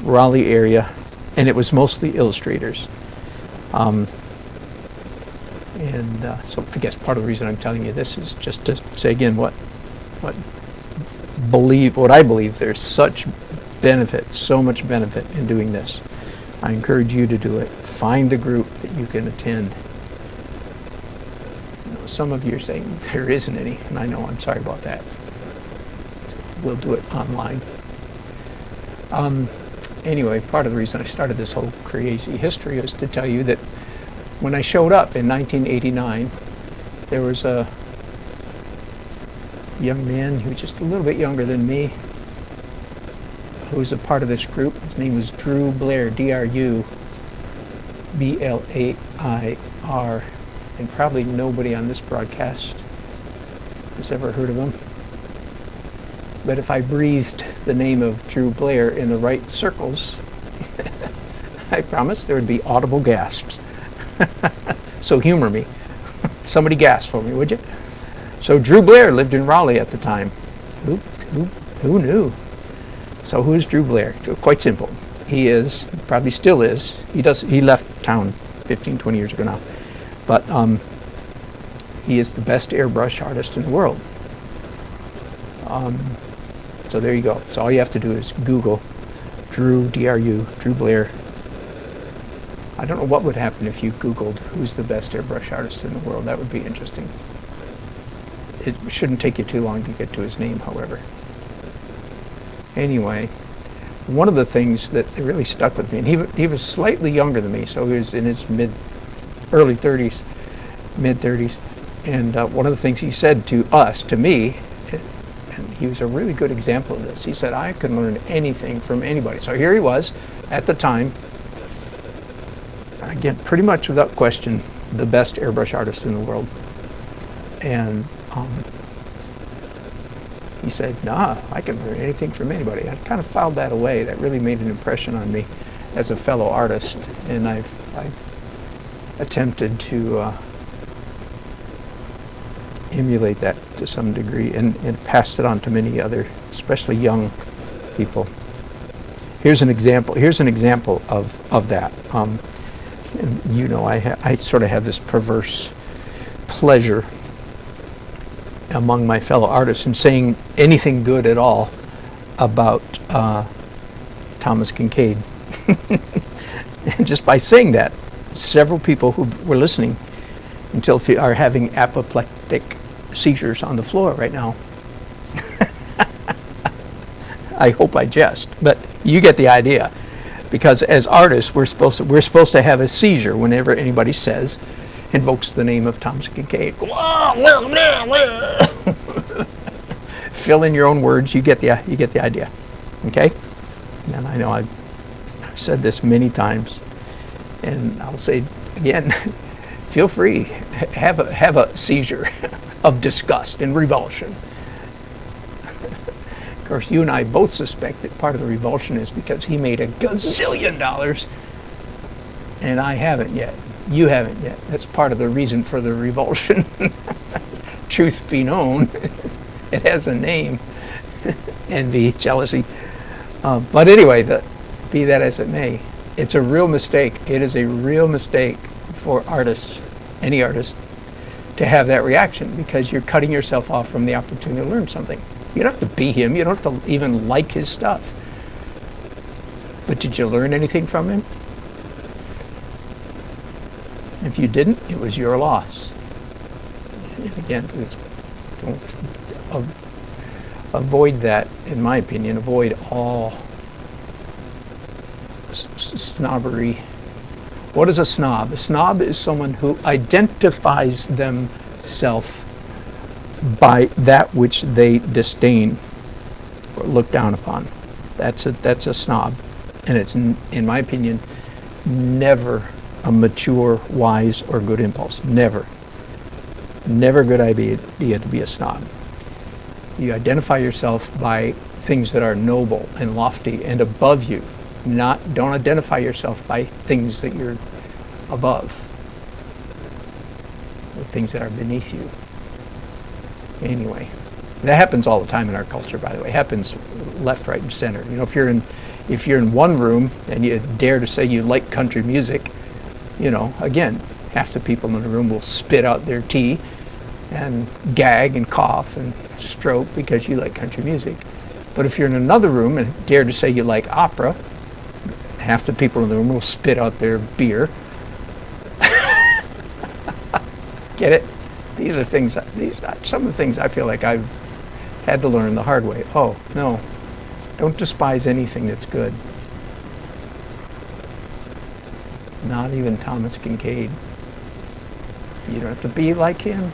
Raleigh area. And it was mostly illustrators. So I guess part of the reason I'm telling you this is just to say again what I believe there's such benefit, so much benefit in doing this. I encourage you to do it. Find the group that you can attend. Some of you are saying there isn't any, and I know, I'm sorry about that. We'll do it online. Anyway, part of the reason I started this whole crazy history is to tell you that when I showed up in 1989, there was a young man who was just a little bit younger than me who was a part of this group. His name was Drew Blair, D-R-U-B-L-A-I-R, and probably nobody on this broadcast has ever heard of him. But if I breathed the name of Drew Blair in the right circles, I promise there would be audible gasps. So humor me. Somebody gasp for me, would you? So Drew Blair lived in Raleigh at the time. Who knew? So who is Drew Blair? Quite simple. He is, probably still is, he left town 15, 20 years ago now. But he is the best airbrush artist in the world. So there you go. So all you have to do is Google Drew, D-R-U, Drew Blair. I don't know what would happen if you Googled who's the best airbrush artist in the world. That would be interesting. It shouldn't take you too long to get to his name, however. Anyway, one of the things that really stuck with me, and he was slightly younger than me, so he was in his mid-30s, and one of the things he said to me, and he was a really good example of this. He said, I can learn anything from anybody. So here he was, at the time, again, pretty much without question, the best airbrush artist in the world. And he said, nah, I can learn anything from anybody. I kind of filed that away. That really made an impression on me as a fellow artist. And I've attempted to emulate that to some degree and pass it on to many other, especially young people. Here's an example. Here's an example of that. And you know, I sort of have this perverse pleasure among my fellow artists in saying anything good at all about Thomas Kincaid. And just by saying that, several people who were listening are having apoplectic seizures on the floor right now. I hope I jest, but you get the idea. Because as artists, we're supposed to have a seizure whenever anybody invokes the name of Thomas Kincaid. Fill in your own words. You get the idea. Okay? And I know I've said this many times, and I'll say again. Feel free. Have a seizure of disgust and revulsion. Of course, you and I both suspect that part of the revulsion is because he made $1 gazillion, and I haven't yet. You haven't yet. That's part of the reason for the revulsion. Truth be known, it has a name. Envy, jealousy. But anyway, be that as it may, it's a real mistake. It is a real mistake for artists, any artist, to have that reaction, because you're cutting yourself off from the opportunity to learn something. You don't have to be him. You don't have to even like his stuff. But did you learn anything from him? If you didn't, it was your loss. And again, don't avoid that, in my opinion. Avoid all snobbery. What is a snob? A snob is someone who identifies themselves by that which they disdain or look down upon. That's a snob, and it's, in my opinion, never a mature, wise, or good impulse. Never a good idea to be a snob. You identify yourself by things that are noble and lofty and above you. Don't identify yourself by things that you're above, or things that are beneath you. Anyway, that happens all the time in our culture, by the way. It happens left, right, and center. You know, if you're in one room and you dare to say you like country music, you know, again, half the people in the room will spit out their tea and gag and cough and stroke because you like country music. But if you're in another room and dare to say you like opera, half the people in the room will spit out their beer. Get it? These are things. Some of the things I feel like I've had to learn the hard way. Oh no! Don't despise anything that's good. Not even Thomas Kincaid. You don't have to be like him.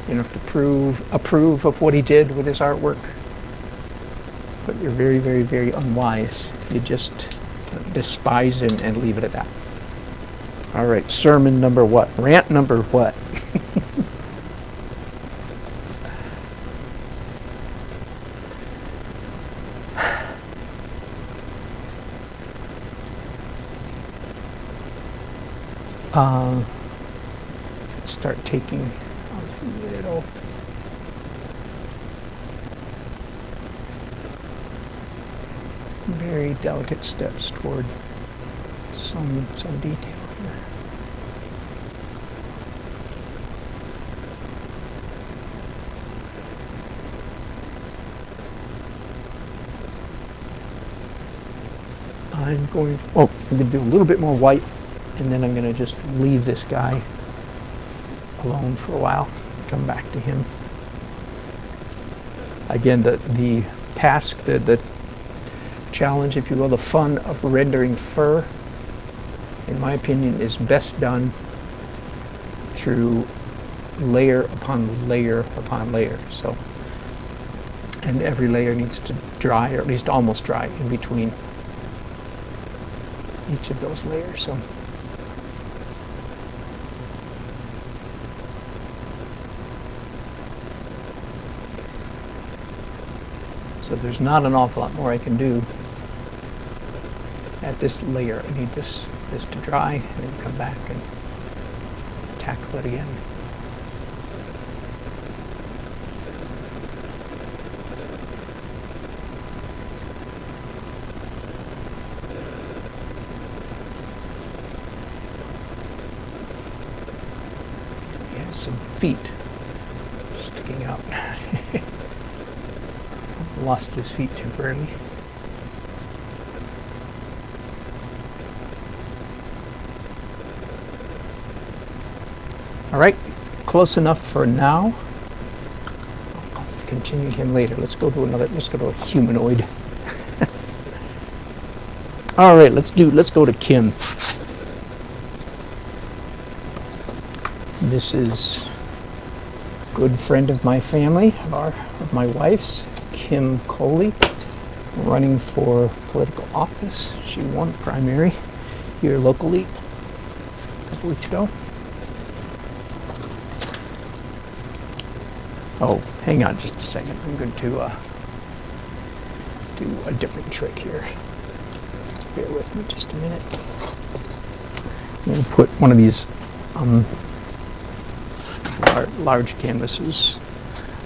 You don't have to approve of what he did with his artwork. But you're very, very, very unwise. You just despise him and leave it at that. All right, sermon number what? Rant number what? Start taking a little. Very delicate steps toward some detail here. I'm going to do a little bit more white, and then I'm going to just leave this guy alone for a while, come back to him. Again, the task, the challenge, if you will, the fun of rendering fur, in my opinion, is best done through layer upon layer upon layer. So, and every layer needs to dry, or at least almost dry, in between each of those layers. So there's not an awful lot more I can do at this layer. I need this to dry, and then come back and tackle it again. some feet sticking out. Lost his feet temporarily. All right, close enough for now. I'll continue him later. Let's go to a humanoid. All right, let's go to Kim. This is a good friend of my family, of my wife's, Kim Coley, running for political office. She won a primary here locally a couple weeks ago. Oh, hang on just a second. I'm going to do a different trick here. Bear with me just a minute. I'm going to put one of these large canvases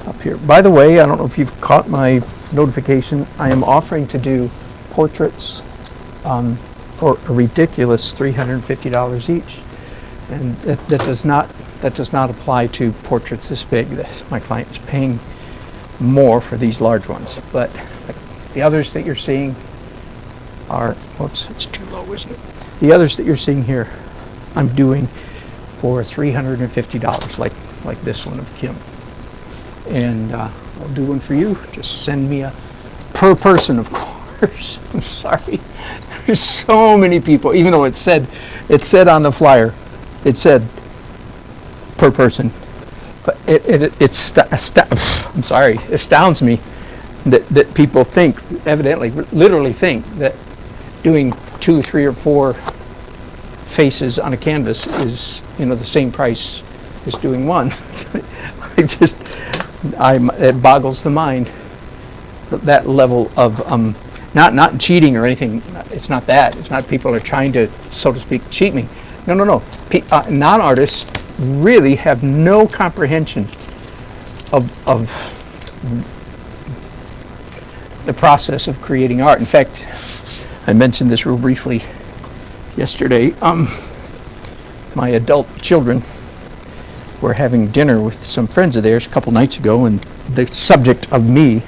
up here. By the way, I don't know if you've caught my notification. I am offering to do portraits for a ridiculous $350 each, and that does not apply to portraits this big. My client is paying more for these large ones, but the others that you're seeing are, whoops, it's too low, isn't it? The others that you're seeing here, I'm doing for $350, like this one of Kim. And I'll do one for you. Just send me a per person, of course. I'm sorry. There's so many people, even though it said on the flyer, it said per person. But it astounds me that people think, evidently, literally think that doing 2, 3, or 4 faces on a canvas is, the same price as doing one. It boggles the mind. That level of not cheating or anything. It's not that. It's not people are trying to, so to speak, cheat me. No. Non-artists really have no comprehension of the process of creating art. In fact, I mentioned this real briefly yesterday. My adult children were having dinner with some friends of theirs a couple nights ago, and the subject of me,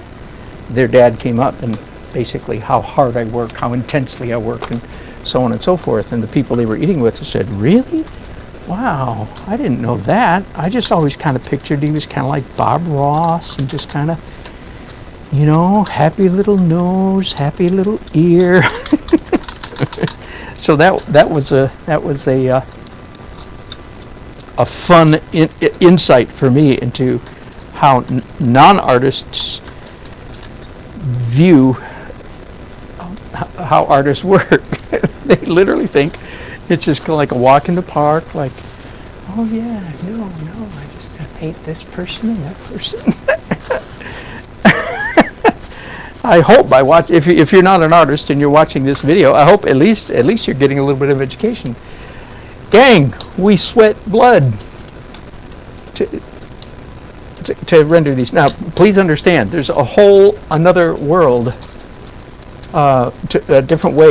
their dad came up, and basically how hard I work, how intensely I work, and so on and so forth. And the people they were eating with said, "Really? Wow, I didn't know that. I just always kind of pictured he was kind of like Bob Ross, and just kind of, happy little nose, happy little ear." So that was a fun insight for me into how non-artists view how artists work. They literally think it's just like a walk in the park, like, oh yeah, no, I just paint this person and that person. I hope by if you're not an artist and you're watching this video, I hope at least you're getting a little bit of education. Gang, we sweat blood to render these. Now, please understand, there's a whole another world, a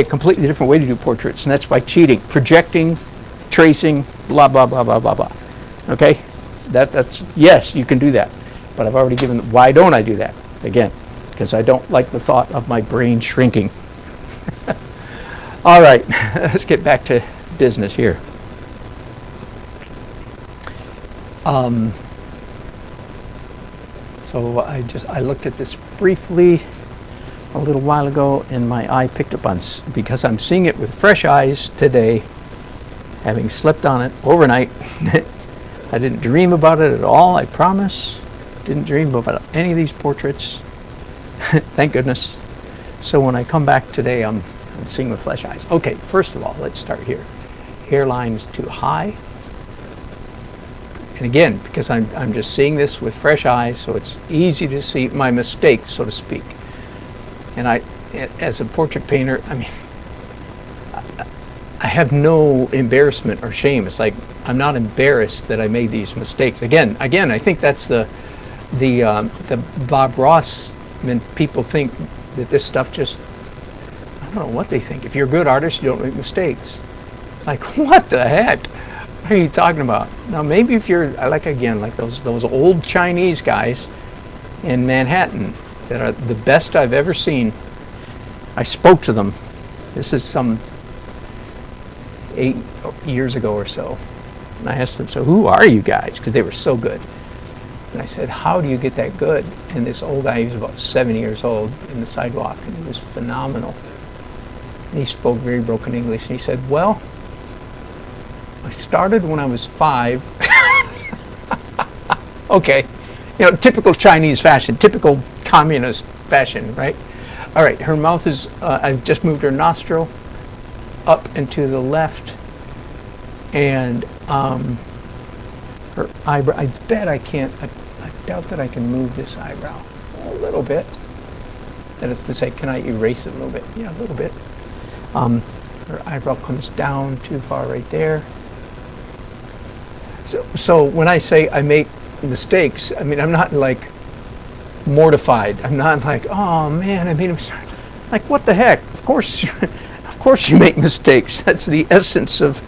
completely different way to do portraits, and that's by cheating, projecting, tracing, blah blah blah blah blah blah. Okay, that's yes, you can do that, but I've already given. Why don't I do that? Again, because I don't like the thought of my brain shrinking. All right, let's get back to business here. So I looked at this briefly a little while ago, and my eye picked up on, because I'm seeing it with fresh eyes today, having slept on it overnight. I didn't dream about it at all, I promise. Didn't dream about any of these portraits. Thank goodness. So when I come back today, I'm seeing with fresh eyes. Okay, first of all, let's start here. Hairline is too high. And again, because I'm just seeing this with fresh eyes, so it's easy to see my mistakes, so to speak. And as a portrait painter, I have no embarrassment or shame. It's like I'm not embarrassed that I made these mistakes. Again, I think that's the Bob Ross. When people think that this stuff just, I don't know what they think. If you're a good artist, you don't make mistakes. Like, what the heck? What are you talking about? Now maybe if you're like again like those old Chinese guys in Manhattan that are the best I've ever seen. I spoke to them. This is some 8 years ago or so. And I asked them, so who are you guys? Because they were so good. And I said, how do you get that good? And this old guy, he was about 70 years old, in the sidewalk, and he was phenomenal. And he spoke very broken English. And he said, well, I started when I was 5. Okay. You know, typical Chinese fashion, typical communist fashion, right? All right, her mouth is, I've just moved her nostril up and to the left, and her eyebrow, I bet I can't, I doubt that I can move this eyebrow a little bit. That is to say, can I erase it a little bit? Yeah, a little bit. Her eyebrow comes down too far right there. So when I say I make mistakes, I mean, I'm not like mortified. I'm not like, oh man, I made a mistake. Like, what the heck? Of course you make mistakes. That's the essence of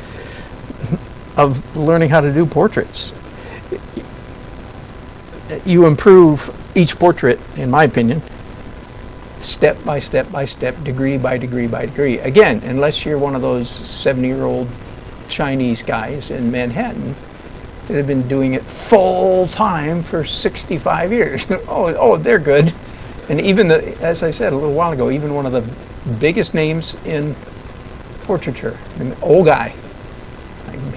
learning how to do portraits. You improve each portrait, in my opinion, step by step by step, degree by degree by degree. Again, unless you're one of those 70-year-old Chinese guys in Manhattan that have been doing it full time for 65 years. Oh, they're good. And even as I said a little while ago, even one of the biggest names in portraiture, an old guy,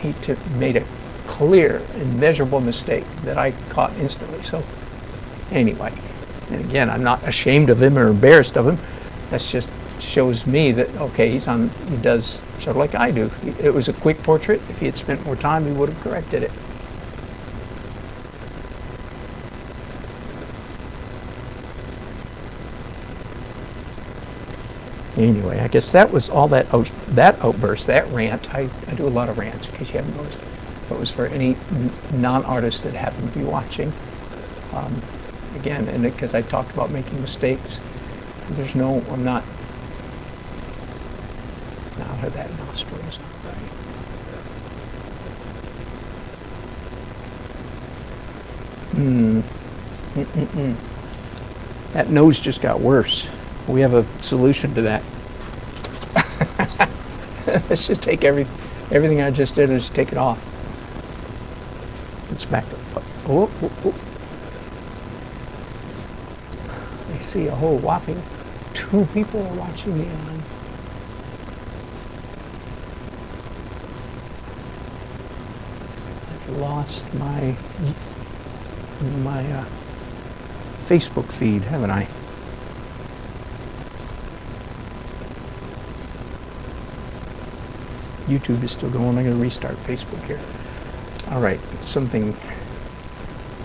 he made a clear and measurable mistake that I caught instantly. So anyway, and again, I'm not ashamed of him or embarrassed of him. That just shows me that, okay, he does sort of like I do. It was a quick portrait. If he had spent more time, he would have corrected it. Anyway, I guess that was all that outburst, that rant. I do a lot of rants, in case you haven't noticed. But it was for any non-artists that happen to be watching. Again, and because I talked about making mistakes, I'm not. Now that nostril is not right. That nose just got worse. We have a solution to that. Let's just take everything I just did and just take it off. It's back up. Oh. I see a whole whopping 2 people are watching me on. I've lost my Facebook feed, haven't I? YouTube is still going. I'm going to restart Facebook here. All right, something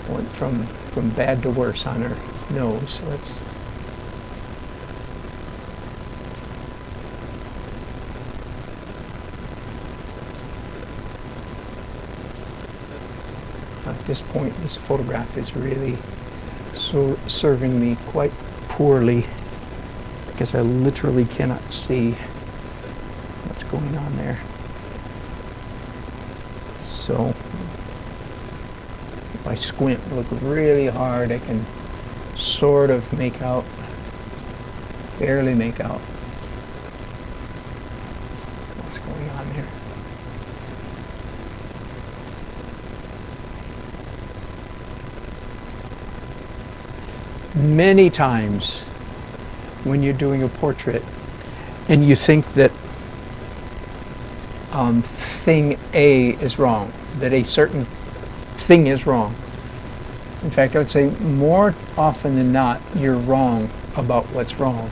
went from bad to worse on her nose. So let's. At this point, this photograph is really serving me quite poorly because I literally cannot see what's going on there. So if I squint, look really hard, I can sort of barely make out what's going on there. Many times when you're doing a portrait and you think that thing A is wrong, that a certain thing is wrong. In fact, I would say more often than not, you're wrong about what's wrong.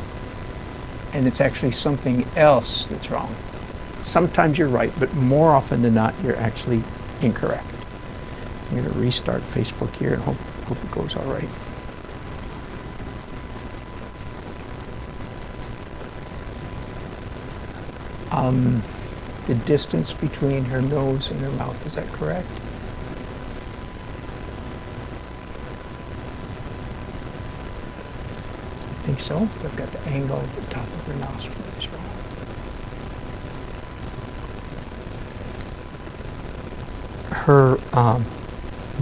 And it's actually something else that's wrong. Sometimes you're right, but more often than not, you're actually incorrect. I'm going to restart Facebook here and hope it goes all right. The distance between her nose and her mouth, is that correct? I think so. I've got the angle at the top of her nostril that's wrong. her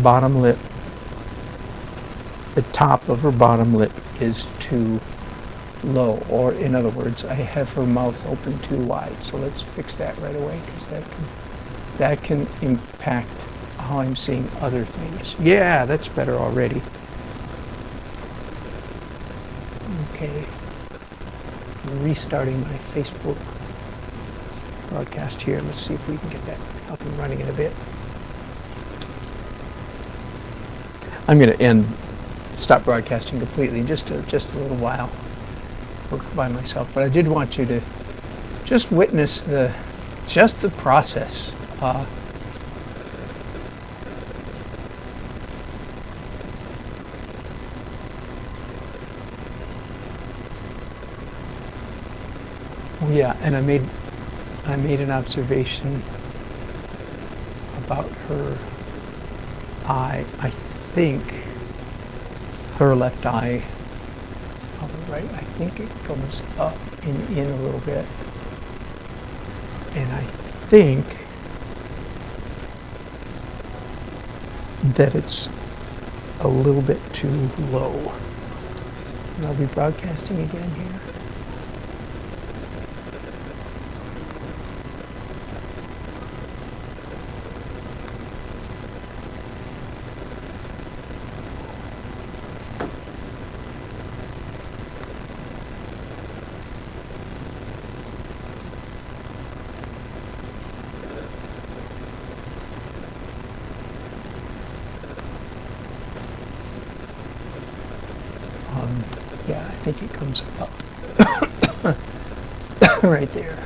bottom lip, the top of her bottom lip is too low, or in other words, I have her mouth open too wide. So let's fix that right away, because that can impact how I'm seeing other things. Yeah, that's better already. Okay, I'm restarting my Facebook broadcast here. Let's see if we can get that up and running in a bit. I'm going to stop broadcasting completely in just a little while. Work by myself, but I did want you to just witness the process. Oh yeah, and I made an observation about her eye. I think her left eye, right, I think it goes up and in a little bit, and I think that it's a little bit too low. And I'll be broadcasting again here. Yeah, I think it comes up right there.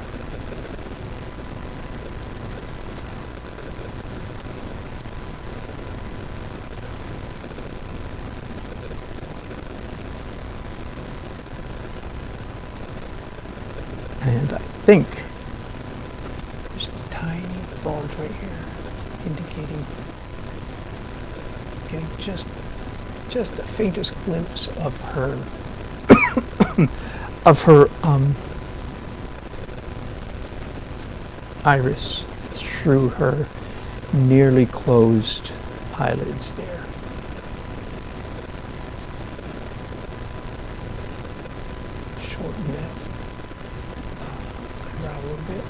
And I think there's a tiny bulge right here indicating, getting just the faintest glimpse of her iris through her nearly closed eyelids there. Shorten that eyebrow a little bit.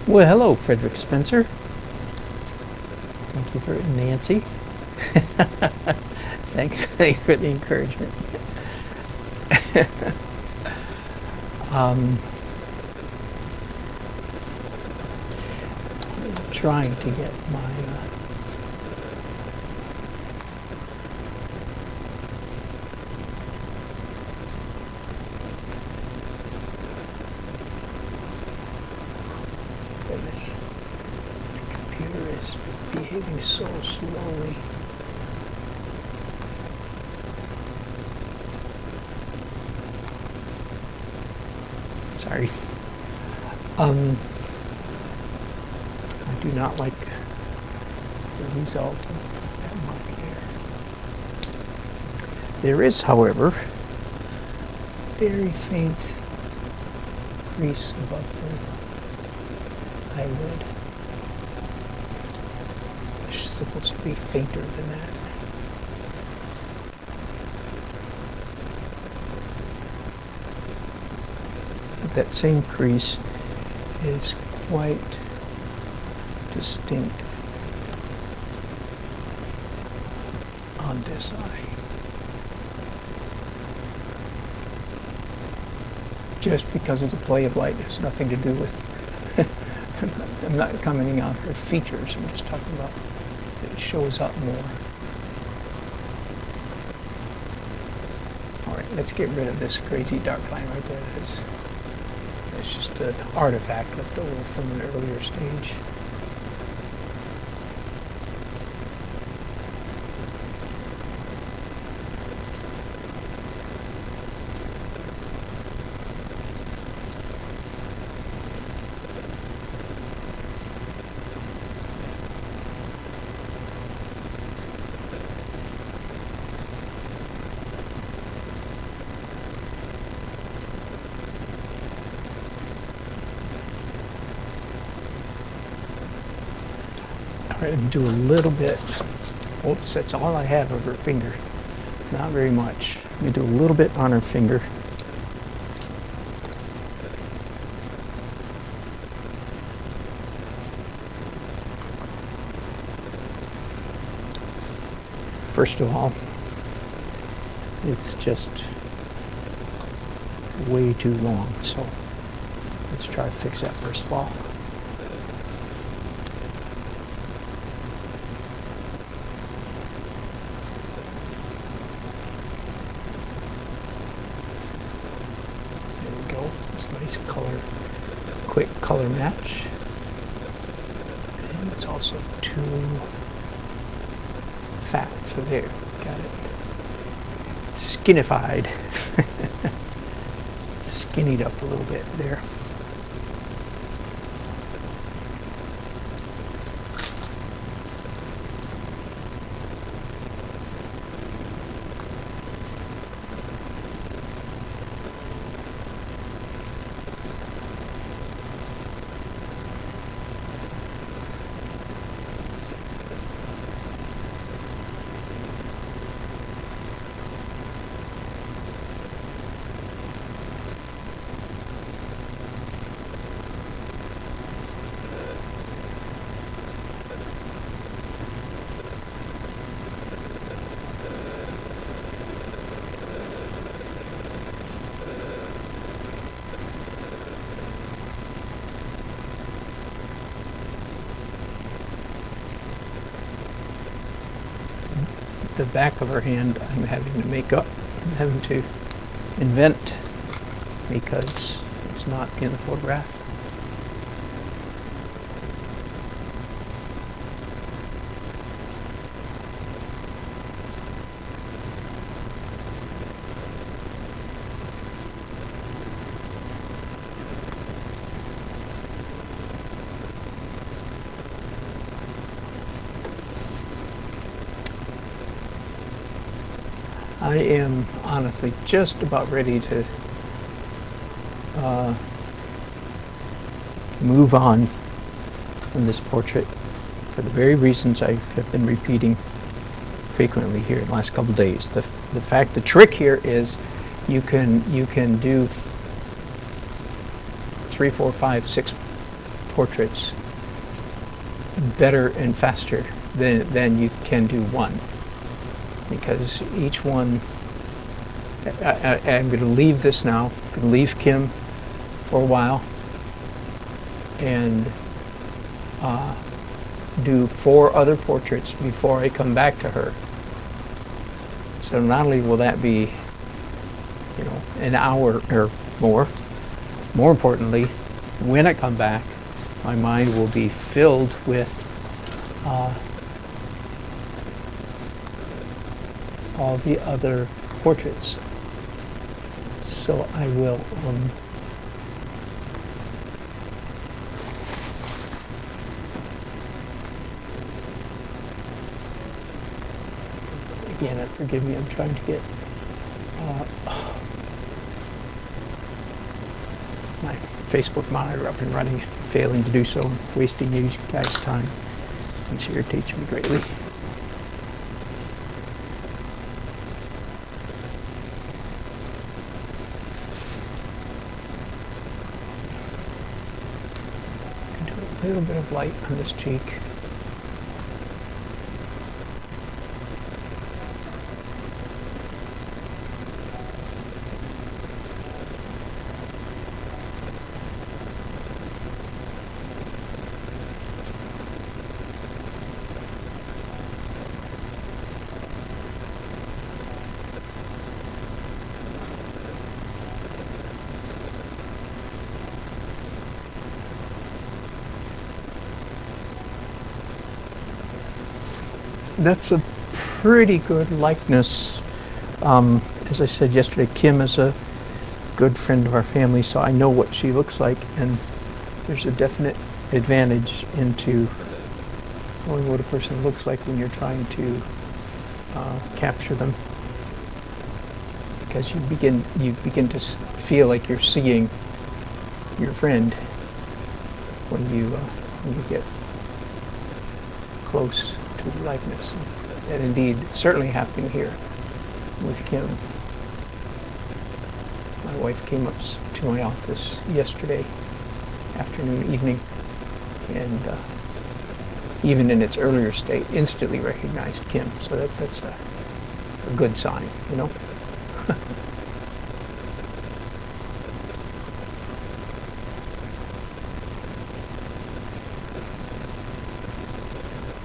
Well, hello, Frederick Spencer. Thank you for Nancy. Thanks for the encouragement. I'm trying to get my this computer is behaving so slowly. Sorry. I do not like the result of that mark there. There is, however, very faint crease above the eyelid. It's supposed to be fainter than that. But that same crease is quite distinct on this eye. Just because of the play of light, it's nothing to do with I'm not commenting on her features. I'm just talking about it shows up more. All right, let's get rid of this crazy dark line right there. It's just an artifact left over from an earlier stage. All right, and do a little bit. Oops, that's all I have of her finger. Not very much. Let me do a little bit on her finger. First of all, it's just way too long, so let's try to fix that first of all. Nice color, quick color match. And it's also too fat, so there, got it. Skinified. Skinnied up a little bit there. The back of her hand I'm having to make up. I'm having to invent because it's not in the photograph. I am honestly just about ready to move on from this portrait for the very reasons I have been repeating frequently here in the last couple of days. The trick here is you can do 3, 4, 5, 6 portraits better and faster than you can do one. Because each one, I'm going to leave this now, I'm going to leave Kim for a while and do 4 other portraits before I come back to her. So not only will that be, you know, an hour or more importantly, when I come back, my mind will be filled with all the other portraits. So I will again, forgive me, I'm trying to get my Facebook monitor up and running, failing to do so, and wasting you guys' time, which irritates me greatly. A little bit of light on this cheek. that's a pretty good likeness. As I said yesterday, Kim is a good friend of our family, so I know what she looks like, and there's a definite advantage into knowing what a person looks like when you're trying to capture them, because you begin to feel like you're seeing your friend when you get close to the likeness. And indeed, certainly happening here with Kim. My wife came up to my office yesterday afternoon, evening, and even in its earlier state, instantly recognized Kim. So that's a good sign, you know.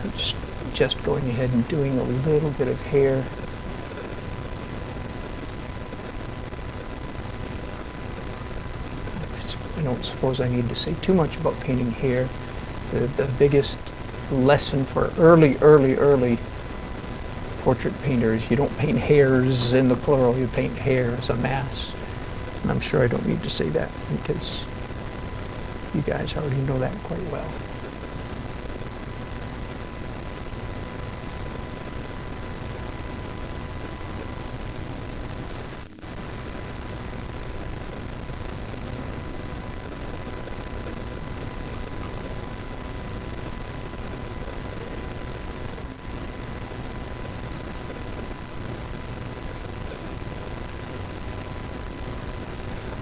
I'm just going ahead and doing a little bit of hair. I don't suppose I need to say too much about painting hair. The biggest lesson for early portrait painters, you don't paint hairs in the plural, you paint hair as a mass. And I'm sure I don't need to say that because you guys already know that quite well.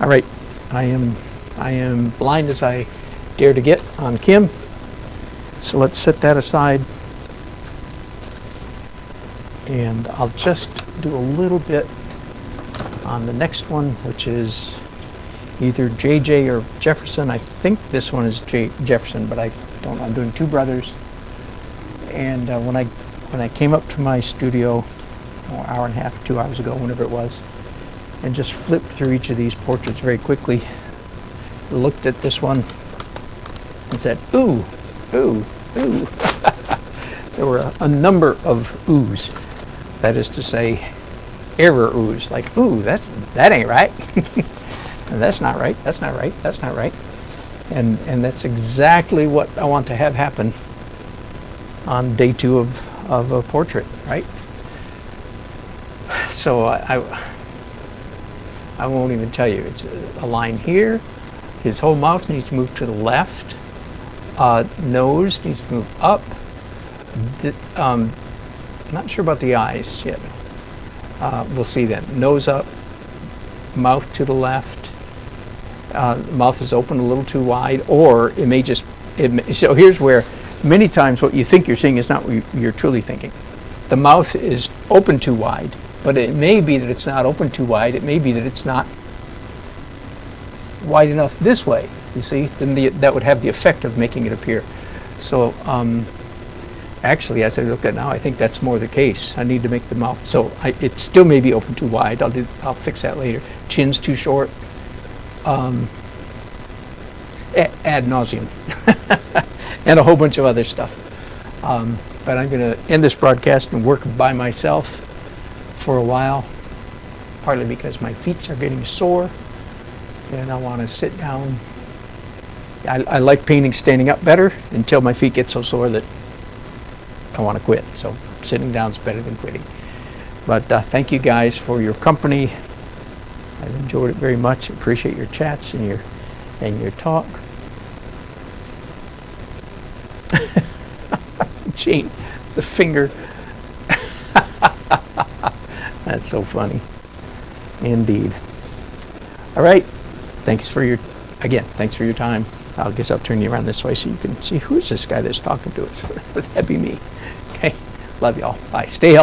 All right, I am blind as I dare to get on Kim, so let's set that aside, and I'll just do a little bit on the next one, which is either JJ or Jefferson. I think this one is Jefferson, but I don't know. I'm doing two brothers, and when I came up to my studio an hour and a half, 2 hours ago, whenever it was, and just flipped through each of these portraits very quickly, looked at this one and said, ooh, ooh, ooh. There were a number of oohs. That is to say, error oohs, like, ooh, that ain't right. That's not right, that's not right, that's not right. And that's exactly what I want to have happen on day 2 of a portrait, right? So I won't even tell you. It's a line here. His whole mouth needs to move to the left. Nose needs to move up. Not sure about the eyes yet. We'll see then. Nose up, mouth to the left. Mouth is open a little too wide, or it may just. So here's where many times what you think you're seeing is not what you're truly thinking. The mouth is open too wide. But it may be that it's not open too wide. It may be that it's not wide enough this way. You see, then that would have the effect of making it appear. So actually, as I look at it now, I think that's more the case. I need to make the mouth so it still may be open too wide. I'll fix that later. Chin's too short. Ad nauseum, and a whole bunch of other stuff. But I'm going to end this broadcast and work by myself for a while, partly because my feet are getting sore and I want to sit down. I like painting standing up better until my feet get so sore that I want to quit. So sitting down is better than quitting. But thank you guys for your company. I've enjoyed it very much. Appreciate your chats and your talk. Gene, the finger. That's so funny. Indeed. All right. Thanks for your time. I guess I'll turn you around this way so you can see who's this guy that's talking to us. That'd be me. Okay. Love y'all. Bye. Stay healthy.